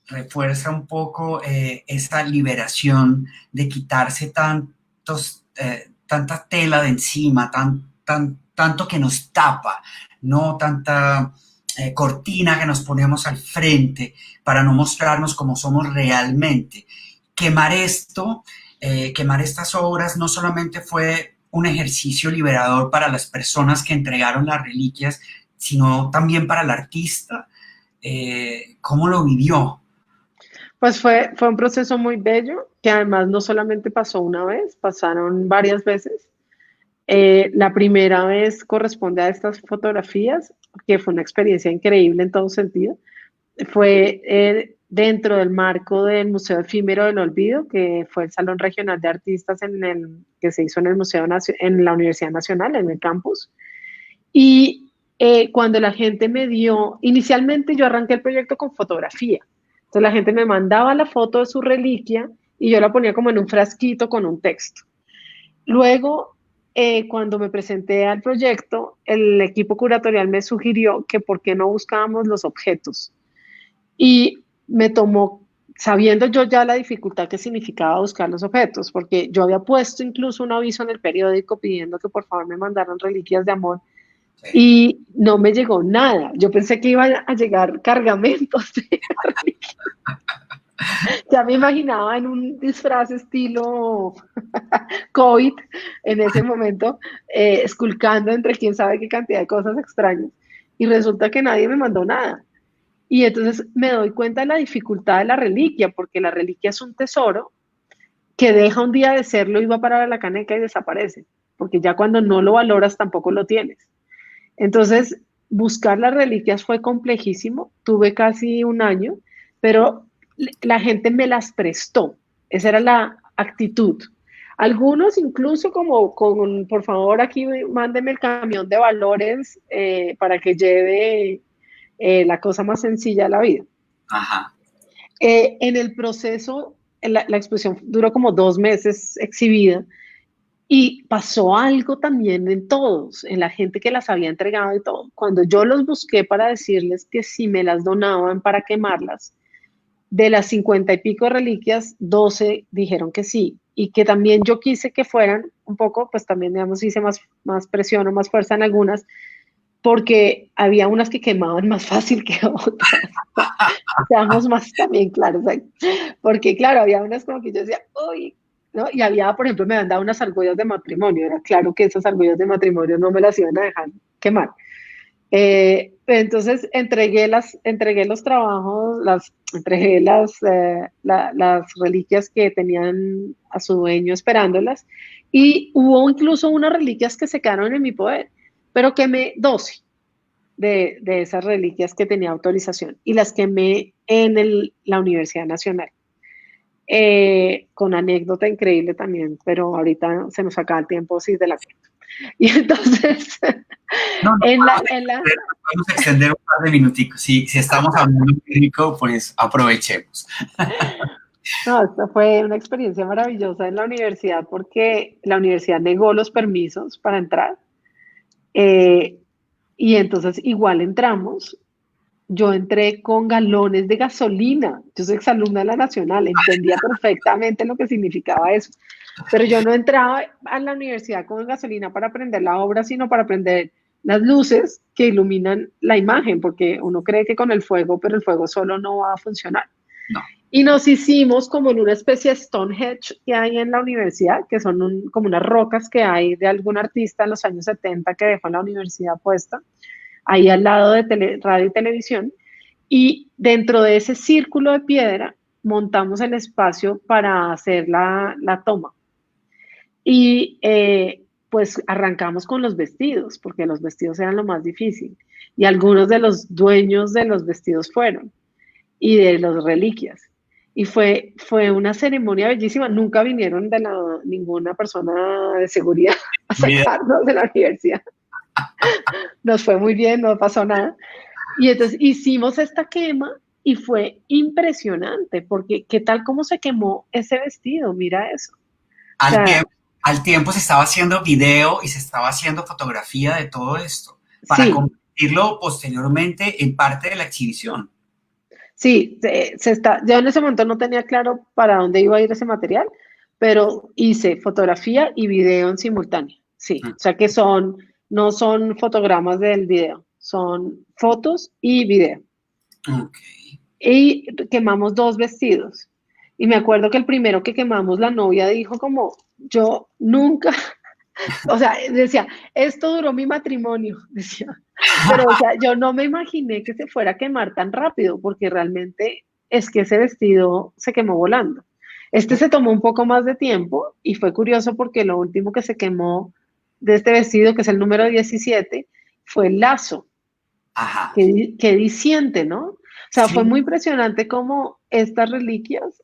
Refuerza un poco esa liberación de quitarse tanta tela de encima, tanto que nos tapa, no tanta cortina que nos ponemos al frente para no mostrarnos como somos realmente. Quemar esto, quemar estas obras no solamente fue un ejercicio liberador para las personas que entregaron las reliquias, sino también para el artista. ¿Cómo lo vivió? Pues fue un proceso muy bello, que además no solamente pasó una vez, pasaron varias veces. La primera vez corresponde a estas fotografías, que fue una experiencia increíble en todo sentido. Fue dentro del marco del Museo Efímero del Olvido, que fue el Salón Regional de Artistas que se hizo en el en la Universidad Nacional, en el campus. Y cuando la gente me dio, inicialmente yo arranqué el proyecto con fotografía. Entonces la gente me mandaba la foto de su reliquia y yo la ponía como en un frasquito con un texto. Luego, cuando me presenté al proyecto, el equipo curatorial me sugirió que por qué no buscábamos los objetos. Y me tomó, sabiendo yo ya la dificultad que significaba buscar los objetos, porque yo había puesto incluso un aviso en el periódico pidiendo que por favor me mandaran reliquias de amor Sí. y no me llegó nada. Yo pensé que iban a llegar cargamentos de reliquias. Ya me imaginaba en un disfraz estilo COVID en ese momento, esculcando entre quién sabe qué cantidad de cosas extrañas. Y resulta que nadie me mandó nada. Y entonces me doy cuenta de la dificultad de la reliquia, porque la reliquia es un tesoro que deja un día de serlo y va a parar a la caneca y desaparece, porque ya cuando no lo valoras tampoco lo tienes. Entonces, buscar las reliquias fue complejísimo, tuve casi un año, pero la gente me las prestó, esa era la actitud. Algunos incluso como con, por favor, aquí mándeme el camión de valores para que lleve la cosa más sencilla de la vida. Ajá. En el proceso, la exposición duró como 2 meses exhibida y pasó algo también en todos, en la gente que las había entregado y todo. Cuando yo los busqué para decirles que si me las donaban para quemarlas, de las 50 y pico reliquias, 12 dijeron que sí. Y que también yo quise que fueran un poco, pues también, digamos, hice más presión o más fuerza en algunas, porque había unas que quemaban más fácil que otras. Seamos más también claros ahí. Porque, claro, había unas como que yo decía, uy, ¿no? Y había, por ejemplo, me habían dado unas argollas de matrimonio. Era claro que esas argollas de matrimonio no me las iban a dejar quemar. Entonces entregué los trabajos, entregué las reliquias que tenían a su dueño esperándolas y hubo incluso unas reliquias que se quedaron en mi poder, pero quemé 12 de esas reliquias que tenía autorización y las quemé en la Universidad Nacional. Con anécdota increíble también, pero ahorita se nos acaba el tiempo, sí, de la cuenta. Y entonces, No, no en la, podemos en la, extender, no podemos extender un par de minuticos. Si estamos hablando técnico, pues aprovechemos. no, esta fue una experiencia maravillosa en la universidad porque la universidad negó los permisos para entrar eh, y entonces igual entramos. Yo entré con galones de gasolina. Yo soy exalumna de la Nacional, entendía perfectamente lo que significaba eso. Pero yo no entraba a la universidad con gasolina para aprender la obra, sino para aprender las luces que iluminan la imagen, porque uno cree que con el fuego, pero el fuego solo no va a funcionar. No. Y nos hicimos como en una especie de Stonehenge que hay en la universidad, que son como unas rocas que hay de algún artista en los años 70 que dejó en la universidad puesta, ahí al lado de radio y televisión. Y dentro de ese círculo de piedra montamos el espacio para hacer la toma. Y pues arrancamos con los vestidos, porque los vestidos eran lo más difícil. Y algunos de los dueños de los vestidos fueron, y de las reliquias. Y fue una ceremonia bellísima. Nunca vinieron ninguna persona de seguridad a sacarnos de la universidad. Nos fue muy bien, no pasó nada. Y entonces hicimos esta quema y fue impresionante, porque qué tal cómo se quemó ese vestido, mira eso. O Al sea, tiempo, al tiempo se estaba haciendo video y se estaba haciendo fotografía de todo esto para sí, convertirlo posteriormente en parte de la exhibición. sí, yo en ese momento no tenía claro para dónde iba a ir ese material, pero hice fotografía y video en simultáneo. Sí, o sea que no son fotogramas del video, son fotos y video. Ok. Y quemamos 2 vestidos. Y me acuerdo que el primero que quemamos, la novia dijo como, yo nunca, o sea, decía, esto duró mi matrimonio, decía, pero o sea, yo no me imaginé que se fuera a quemar tan rápido, porque realmente es que ese vestido se quemó volando. Este se tomó un poco más de tiempo y fue curioso porque lo último que se quemó de este vestido, que es el número 17, fue el lazo. Ajá. Qué diciente, ¿no? O sea, fue muy Sí, impresionante cómo estas reliquias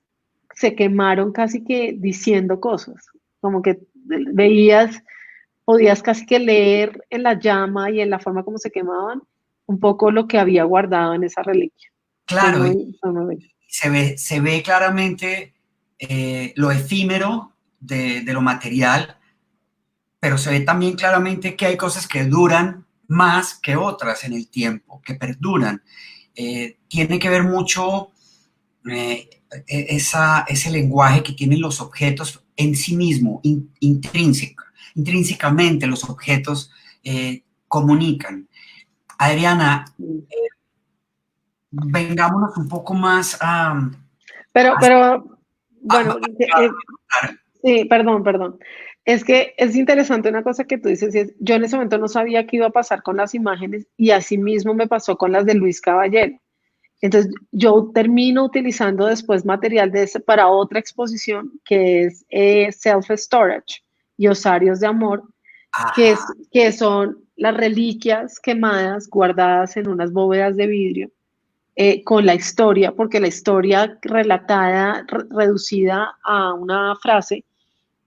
se quemaron casi que diciendo cosas, como que podías casi que leer en la llama y en la forma como se quemaban un poco lo que había guardado en esa reliquia. claro, Fue muy bello. se ve claramente lo efímero de lo material, pero se ve también claramente que hay cosas que duran más que otras en el tiempo, que perduran. Tiene que ver mucho ese lenguaje que tienen los objetos en sí mismo, intrínsecamente los objetos comunican. Adriana, vengámonos un poco más Pero, bueno, a sí, perdón. Es que es interesante una cosa que tú dices, y yo en ese momento no sabía qué iba a pasar con las imágenes y así mismo me pasó con las de Luis Caballero. Entonces, yo termino utilizando después material de ese para otra exposición que es Self-Storage y Osarios de Amor, ajá, que son las reliquias quemadas, guardadas en unas bóvedas de vidrio, con la historia, porque la historia relatada, reducida a una frase,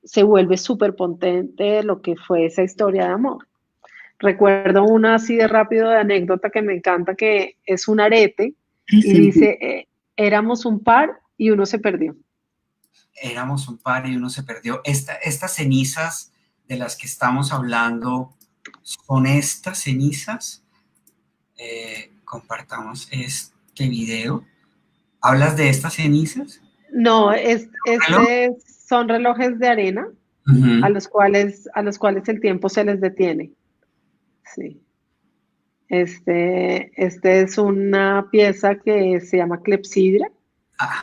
se vuelve súper potente de lo que fue esa historia de amor. Recuerdo una así de rápido de anécdota que me encanta, que es un arete y Ujú. dice, éramos un par y uno se perdió. Éramos un par y uno se perdió. Estas cenizas de las que estamos hablando, ¿son estas cenizas? Compartamos este video. ¿Hablas de estas cenizas? No, ¿Reloj? son relojes de arena Ujú. a los cuales el tiempo se les detiene. Sí. Este es una pieza que se llama clepsidra,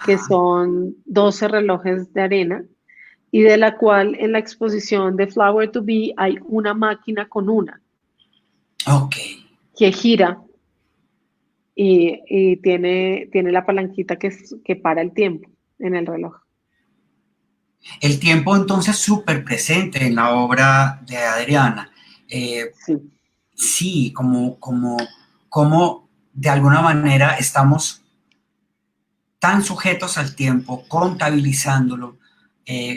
que Ajá. son 12 relojes de arena y de la cual en la exposición de Flower to Be hay una máquina con una Ok. que gira y tiene la palanquita que para el tiempo en el reloj. El tiempo entonces súper presente en la obra de Adriana. Eh, Sí. sí, como de alguna manera estamos tan sujetos al tiempo, contabilizándolo,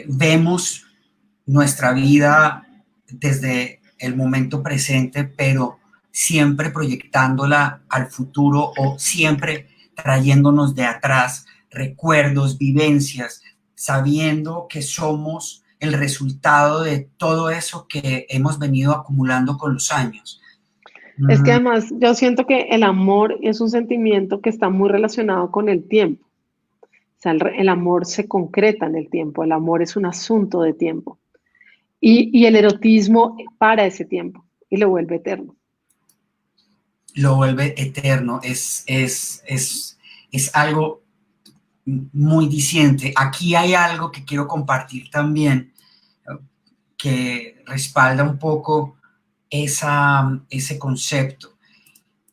vemos nuestra vida desde el momento presente, pero siempre proyectándola al futuro o siempre trayéndonos de atrás recuerdos, vivencias, sabiendo que somos el resultado de todo eso que hemos venido acumulando con los años. Es que Mm. además yo siento que el amor es un sentimiento que está muy relacionado con el tiempo. O sea, el amor se concreta en el tiempo, el amor es un asunto de tiempo. Y el erotismo para ese tiempo y lo vuelve eterno. Lo vuelve eterno, es algo muy diciente. Aquí hay algo que quiero compartir también, que respalda un poco ese concepto,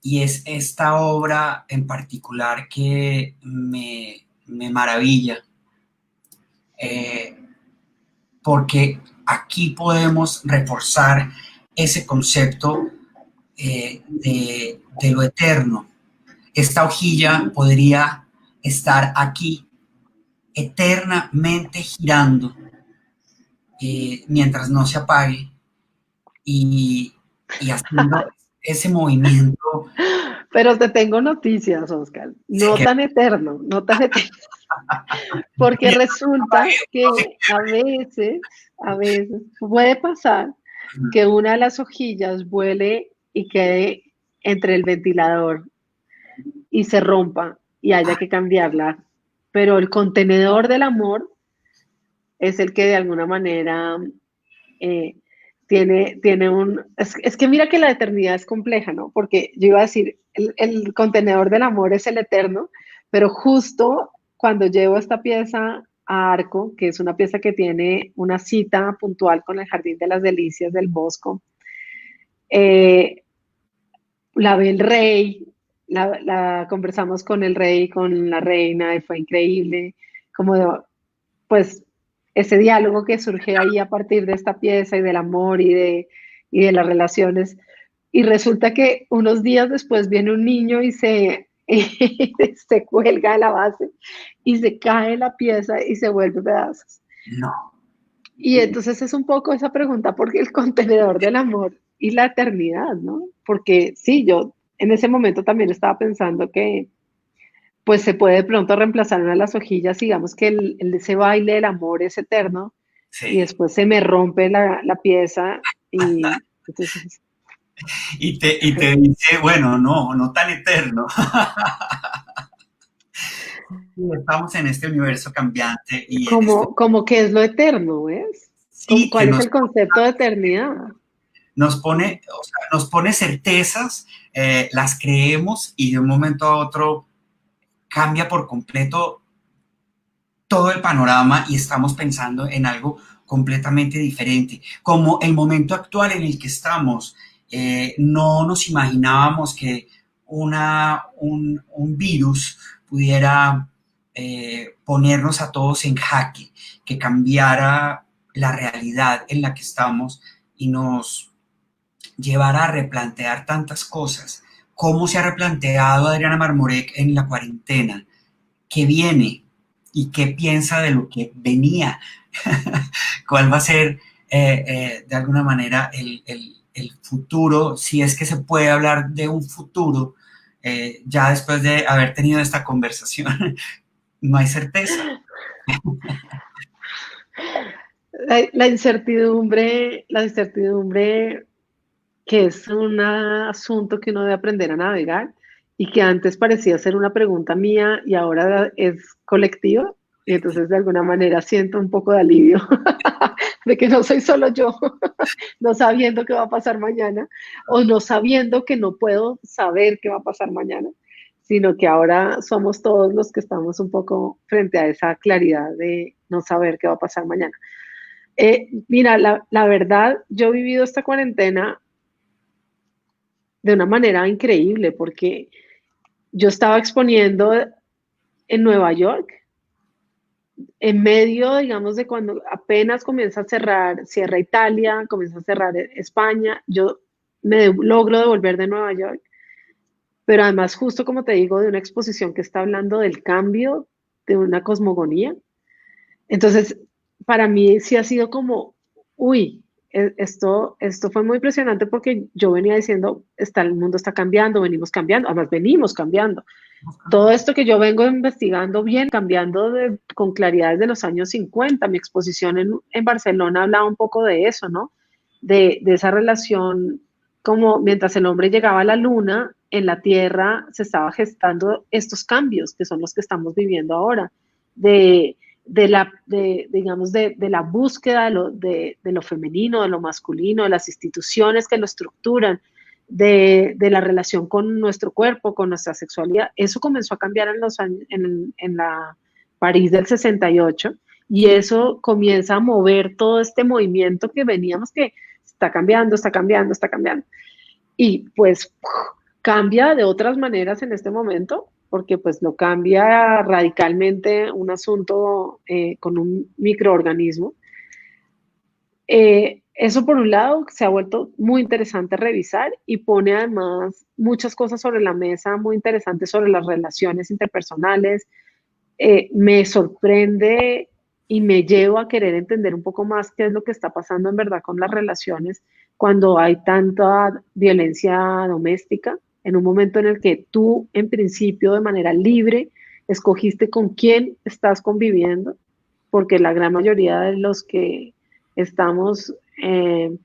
y es esta obra en particular que me maravilla, eh, porque aquí podemos reforzar ese concepto de lo eterno. Esta hojilla podría estar aquí eternamente girando, mientras no se apague, y, y haciendo ese movimiento Pero te tengo noticias, Oscar. No que tan eterno, no tan eterno. Porque resulta que a veces puede pasar que una de las hojillas vuele y quede entre el ventilador y se rompa y haya que cambiarla. Pero el contenedor del amor es el que de alguna manera eh, tiene un... Es que mira que la eternidad es compleja, ¿no? Porque yo iba a decir, el contenedor del amor es el eterno, pero justo cuando llevo esta pieza a Arco, que es una pieza que tiene una cita puntual con el Jardín de las Delicias del Bosco, eh, la ve el rey, la conversamos con el rey, con la reina, y fue increíble, como pues ese diálogo que surge ahí a partir de esta pieza y del amor y de las relaciones. Y resulta que unos días después viene un niño y se cuelga de la base y se cae la pieza y se vuelve pedazos. no. Y entonces es un poco esa pregunta, porque el contenedor del amor y la eternidad, ¿no? Porque sí, yo en ese momento también estaba pensando que pues se puede de pronto reemplazar una de las hojillas, digamos que ese baile del amor es eterno y Sí. después se me rompe la pieza y entonces, Y te dice, bueno, no, no tan eterno. Estamos en este universo cambiante y en este, como que es lo eterno, ¿ves? Como, sí, que ¿cuál es el concepto de eternidad? nos pone, o sea, nos pone certezas, las creemos y de un momento a otro cambia por completo todo el panorama y estamos pensando en algo completamente diferente. Como el momento actual en el que estamos, no nos imaginábamos que un virus pudiera ponernos a todos en jaque, que cambiara la realidad en la que estamos y nos llevara a replantear tantas cosas. ¿Cómo se ha replanteado Adriana Marmorek en la cuarentena? ¿Qué viene? ¿Y qué piensa de lo que venía? ¿Cuál va a ser, de alguna manera, el futuro, si es que se puede hablar de un futuro, ya después de haber tenido esta conversación, no hay certeza. La incertidumbre que es un asunto que uno debe aprender a navegar y que antes parecía ser una pregunta mía y ahora es colectiva. Y entonces de alguna manera siento un poco de alivio de que no soy solo yo, no sabiendo qué va a pasar mañana o no sabiendo que no puedo saber qué va a pasar mañana, sino que ahora somos todos los que estamos un poco frente a esa claridad de no saber qué va a pasar mañana. Mira, la verdad, yo he vivido esta cuarentena de una manera increíble porque yo estaba exponiendo en Nueva York, en medio, digamos, de cuando apenas comienza a cerrar, cierra Italia, comienza a cerrar España, yo logro devolver de Nueva York, pero además justo como te digo, de una exposición que está hablando del cambio, de una cosmogonía. Entonces, para mí sí ha sido como, uy, esto fue muy impresionante porque yo venía diciendo, el mundo está cambiando, venimos cambiando, además venimos cambiando. Todo esto que yo vengo investigando bien, cambiando con claridad desde los años 50. Mi exposición en Barcelona hablaba un poco de eso, ¿no? De esa relación, como mientras el hombre llegaba a la luna, en la Tierra se estaba gestando estos cambios que son los que estamos viviendo ahora, de, digamos, de la búsqueda de lo femenino, de lo masculino, de las instituciones que lo estructuran, de la relación con nuestro cuerpo, con nuestra sexualidad. Eso comenzó a cambiar en los años, en la París del 68 y eso comienza a mover todo este movimiento que veníamos que está cambiando, está cambiando, está cambiando. Y pues cambia de otras maneras en este momento, porque pues lo cambia radicalmente un asunto con un microorganismo. Eso por un lado se ha vuelto muy interesante revisar y pone además muchas cosas sobre la mesa muy interesantes sobre las relaciones interpersonales. Me sorprende y me llevo a querer entender un poco más qué es lo que está pasando en verdad con las relaciones cuando hay tanta violencia doméstica, en un momento en el que tú en principio de manera libre escogiste con quién estás conviviendo, porque la gran mayoría de los que estamos en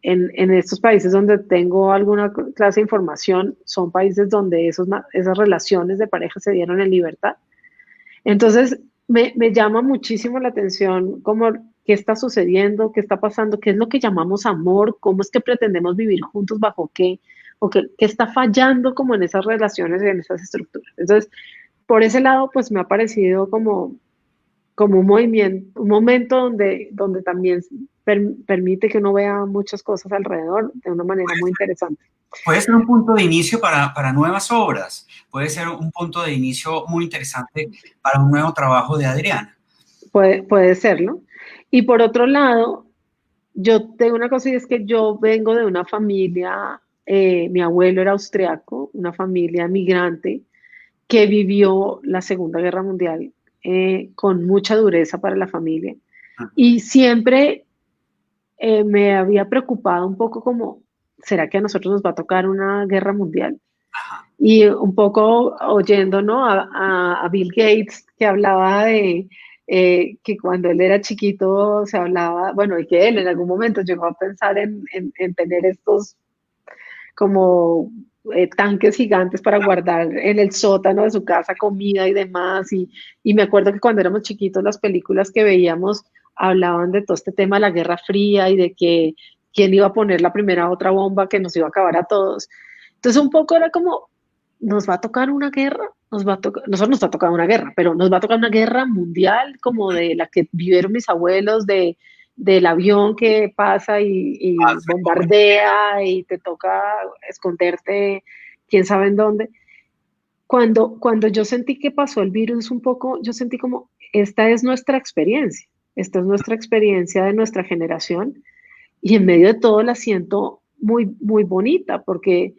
estos países donde tengo alguna clase de información, son países donde esas relaciones de pareja se dieron en libertad. Entonces, me llama muchísimo la atención cómo, qué está sucediendo, qué está pasando, qué es lo que llamamos amor, cómo es que pretendemos vivir juntos, bajo qué, o qué está fallando como en esas relaciones y en esas estructuras. Entonces, por ese lado, pues me ha parecido como un movimiento, un momento donde también permite que uno vea muchas cosas alrededor de una manera muy interesante. Puede ser un punto de inicio para nuevas obras, puede ser un punto de inicio muy interesante para un nuevo trabajo de Adriana. Puede serlo. Y por otro lado, yo tengo una cosa y es que yo vengo de una familia, mi abuelo era austriaco, una familia migrante que vivió la Segunda Guerra Mundial con mucha dureza para la familia. Y siempre me había preocupado un poco como, ¿será que a nosotros nos va a tocar una guerra mundial? Y un poco oyendo, ¿no? A Bill Gates, que hablaba de que cuando él era chiquito se hablaba, bueno, y que él en algún momento llegó a pensar en tener estos como tanques gigantes para guardar en el sótano de su casa comida y demás. Y me acuerdo que cuando éramos chiquitos las películas que veíamos hablaban de todo este tema de la Guerra Fría y de que quién iba a poner la primera otra bomba que nos iba a acabar a todos. Entonces un poco era como, nos va a tocar una guerra, nosotros nos va a tocar una guerra, pero nos va a tocar una guerra mundial como de la que vivieron mis abuelos, del avión que pasa y bombardea y te toca esconderte quién sabe en dónde. Cuando yo sentí que pasó el virus un poco, yo sentí como, esta es nuestra experiencia, esta es nuestra experiencia de nuestra generación y en medio de todo la siento muy, muy bonita porque,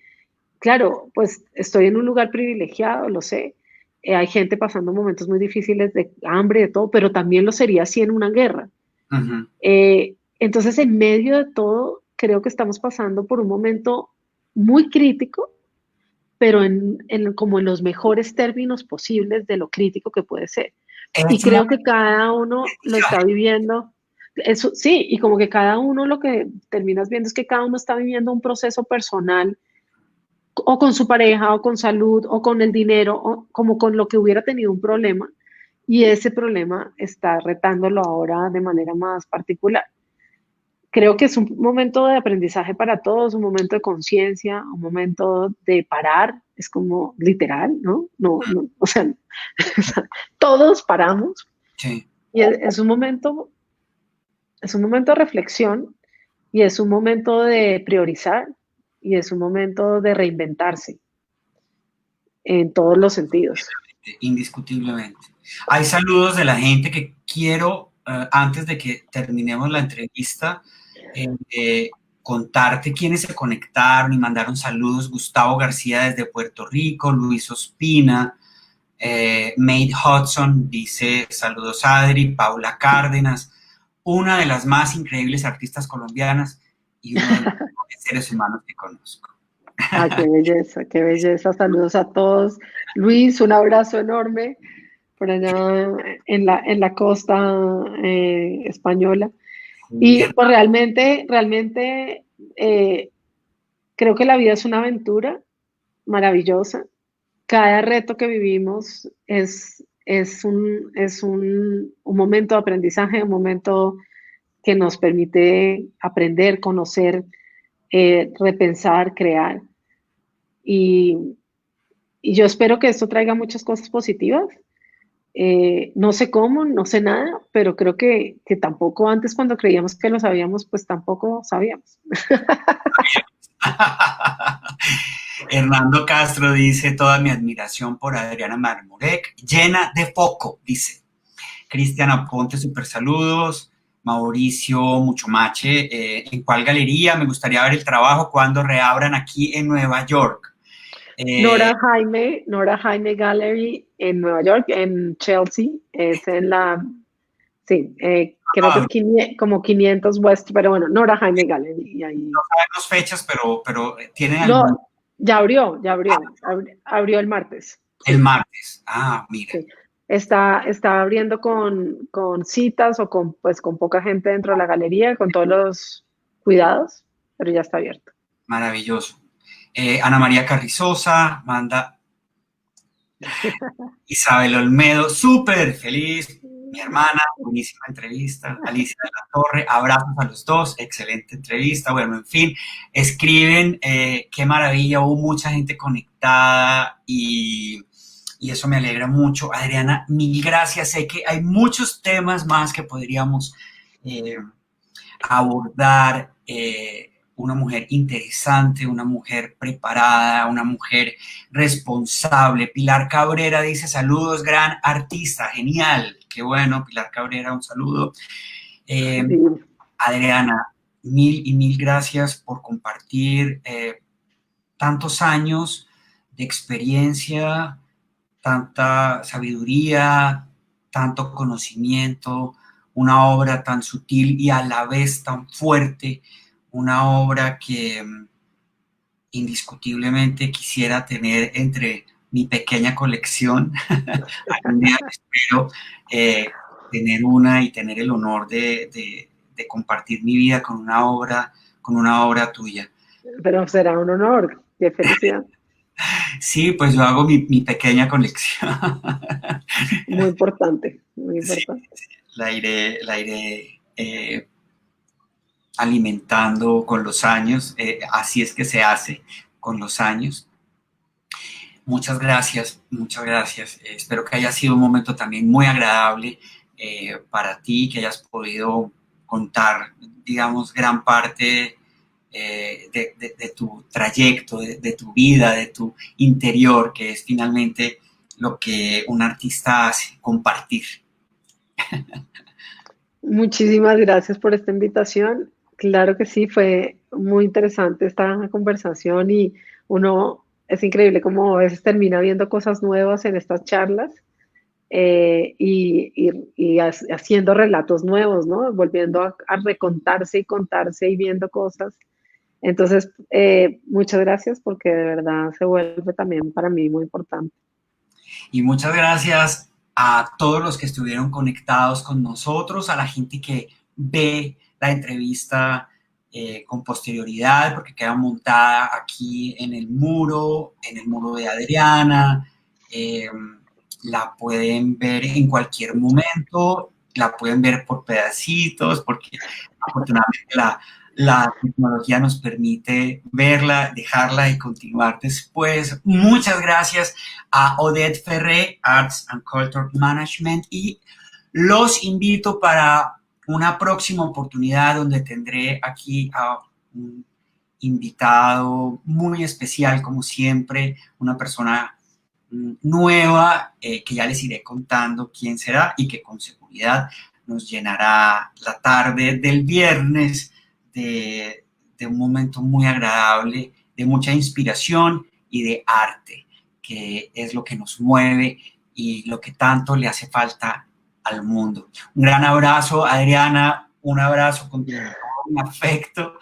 claro, pues estoy en un lugar privilegiado, lo sé. Hay gente pasando momentos muy difíciles de hambre, de todo, pero también lo sería así en una guerra. Entonces, en medio de todo, creo que estamos pasando por un momento muy crítico, pero como en los mejores términos posibles de lo crítico que puede ser. Y Es una creo que cada uno lo está viviendo. Eso, sí, y como que cada uno lo que terminas viendo es que cada uno está viviendo un proceso personal, o con su pareja, o con salud, o con el dinero, o como con lo que hubiera tenido un problema, y ese problema está retándolo ahora de manera más particular. Creo que es un momento de aprendizaje para todos, un momento de conciencia, un momento de parar, es como literal, ¿no? No, no, o sea, todos paramos sí, y es un momento de reflexión y es un momento de priorizar y es un momento de reinventarse en todos los sentidos. indiscutiblemente. Hay saludos de la gente que quiero, antes de que terminemos la entrevista, contarte quiénes se conectaron y mandaron saludos. Gustavo García desde Puerto Rico, Luis Ospina, Made Hudson dice saludos Adri, Paula Cárdenas, una de las más increíbles artistas colombianas y uno de los mejores seres humanos que conozco. Ah, qué belleza, qué belleza. Saludos a todos. Luis, un abrazo enorme por allá en la costa española. Y pues realmente creo que la vida es una aventura maravillosa. Cada reto que vivimos es un momento de aprendizaje, un momento que nos permite aprender, conocer, repensar, crear. Y, y yo espero que esto traiga muchas cosas positivas. No sé cómo, no sé nada, pero creo que tampoco antes cuando creíamos que lo sabíamos, pues tampoco sabíamos. Hernando Castro dice toda mi admiración por Adriana Marmurek, llena de foco, dice. Cristian Aponte, super saludos. Mauricio Muchomache, ¿en cuál galería? Me gustaría ver el trabajo cuando reabran aquí en Nueva York. Nora Jaime Gallery en Nueva York, en Chelsea, es en la, sí, creo que es como 500 West, pero bueno, Nora Jaime Gallery. Y ahí, no sabemos fechas, pero ¿tienen no, algún? abrió el martes, El sí, martes. Ah, mira. sí. Está abriendo con citas o con poca gente dentro de la galería, con todos los cuidados, pero ya está abierto. Maravilloso. Ana María Carrizosa manda Isabel Olmedo, súper feliz. Mi hermana, buenísima entrevista. Alicia de la Torre, abrazos a los dos, excelente entrevista. Bueno, en fin, escriben, qué maravilla, hubo mucha gente conectada y eso me alegra mucho. Adriana, mil gracias. Sé que hay muchos temas más que podríamos eh, abordar. Una mujer interesante, una mujer preparada, una mujer responsable. Pilar Cabrera dice saludos, gran artista, genial, qué bueno, Pilar Cabrera, un saludo. Eh, Sí. Adriana, mil y mil gracias por compartir tantos años de experiencia, tanta sabiduría, tanto conocimiento, una obra tan sutil y a la vez tan fuerte, una obra que indiscutiblemente quisiera tener entre mi pequeña colección. Algún día espero tener una y tener el honor de compartir mi vida con una obra tuya. Pero será un honor, qué felicidad. Sí, pues yo hago mi pequeña colección. Muy importante, muy Sí, importante. la iré alimentando con los años. Así es que se hace con los años. Muchas gracias, muchas gracias. Espero que haya sido un momento también muy agradable para ti, que hayas podido contar, digamos, gran parte de tu trayecto, de tu vida, de tu interior, que es finalmente lo que un artista hace, compartir. Muchísimas gracias por esta invitación. Claro que sí, fue muy interesante esta conversación y uno es increíble cómo a veces termina viendo cosas nuevas en estas charlas y haciendo relatos nuevos, ¿no? Volviendo a recontarse y contarse y viendo cosas. Entonces, muchas gracias porque de verdad se vuelve también para mí muy importante. Y muchas gracias a todos los que estuvieron conectados con nosotros, a la gente que ve la entrevista con posterioridad, porque queda montada aquí en el muro de Adriana. Eh, la pueden ver en cualquier momento, la pueden ver por pedacitos, porque afortunadamente la tecnología nos permite verla, dejarla y continuar después. Muchas gracias a Odette Ferré, Arts and Culture Management, y los invito para una próxima oportunidad donde tendré aquí a un invitado muy especial, como siempre, una persona nueva que ya les iré contando quién será y que con seguridad nos llenará la tarde del viernes de un momento muy agradable, de mucha inspiración y de arte, que es lo que nos mueve y lo que tanto le hace falta al mundo. Un gran abrazo, Adriana, un abrazo con un afecto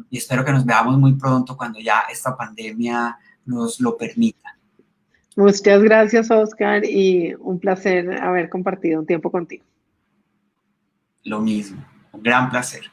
y espero que nos veamos muy pronto cuando ya esta pandemia nos lo permita. Muchas gracias, Oscar, y un placer haber compartido un tiempo contigo. Lo mismo, un gran placer.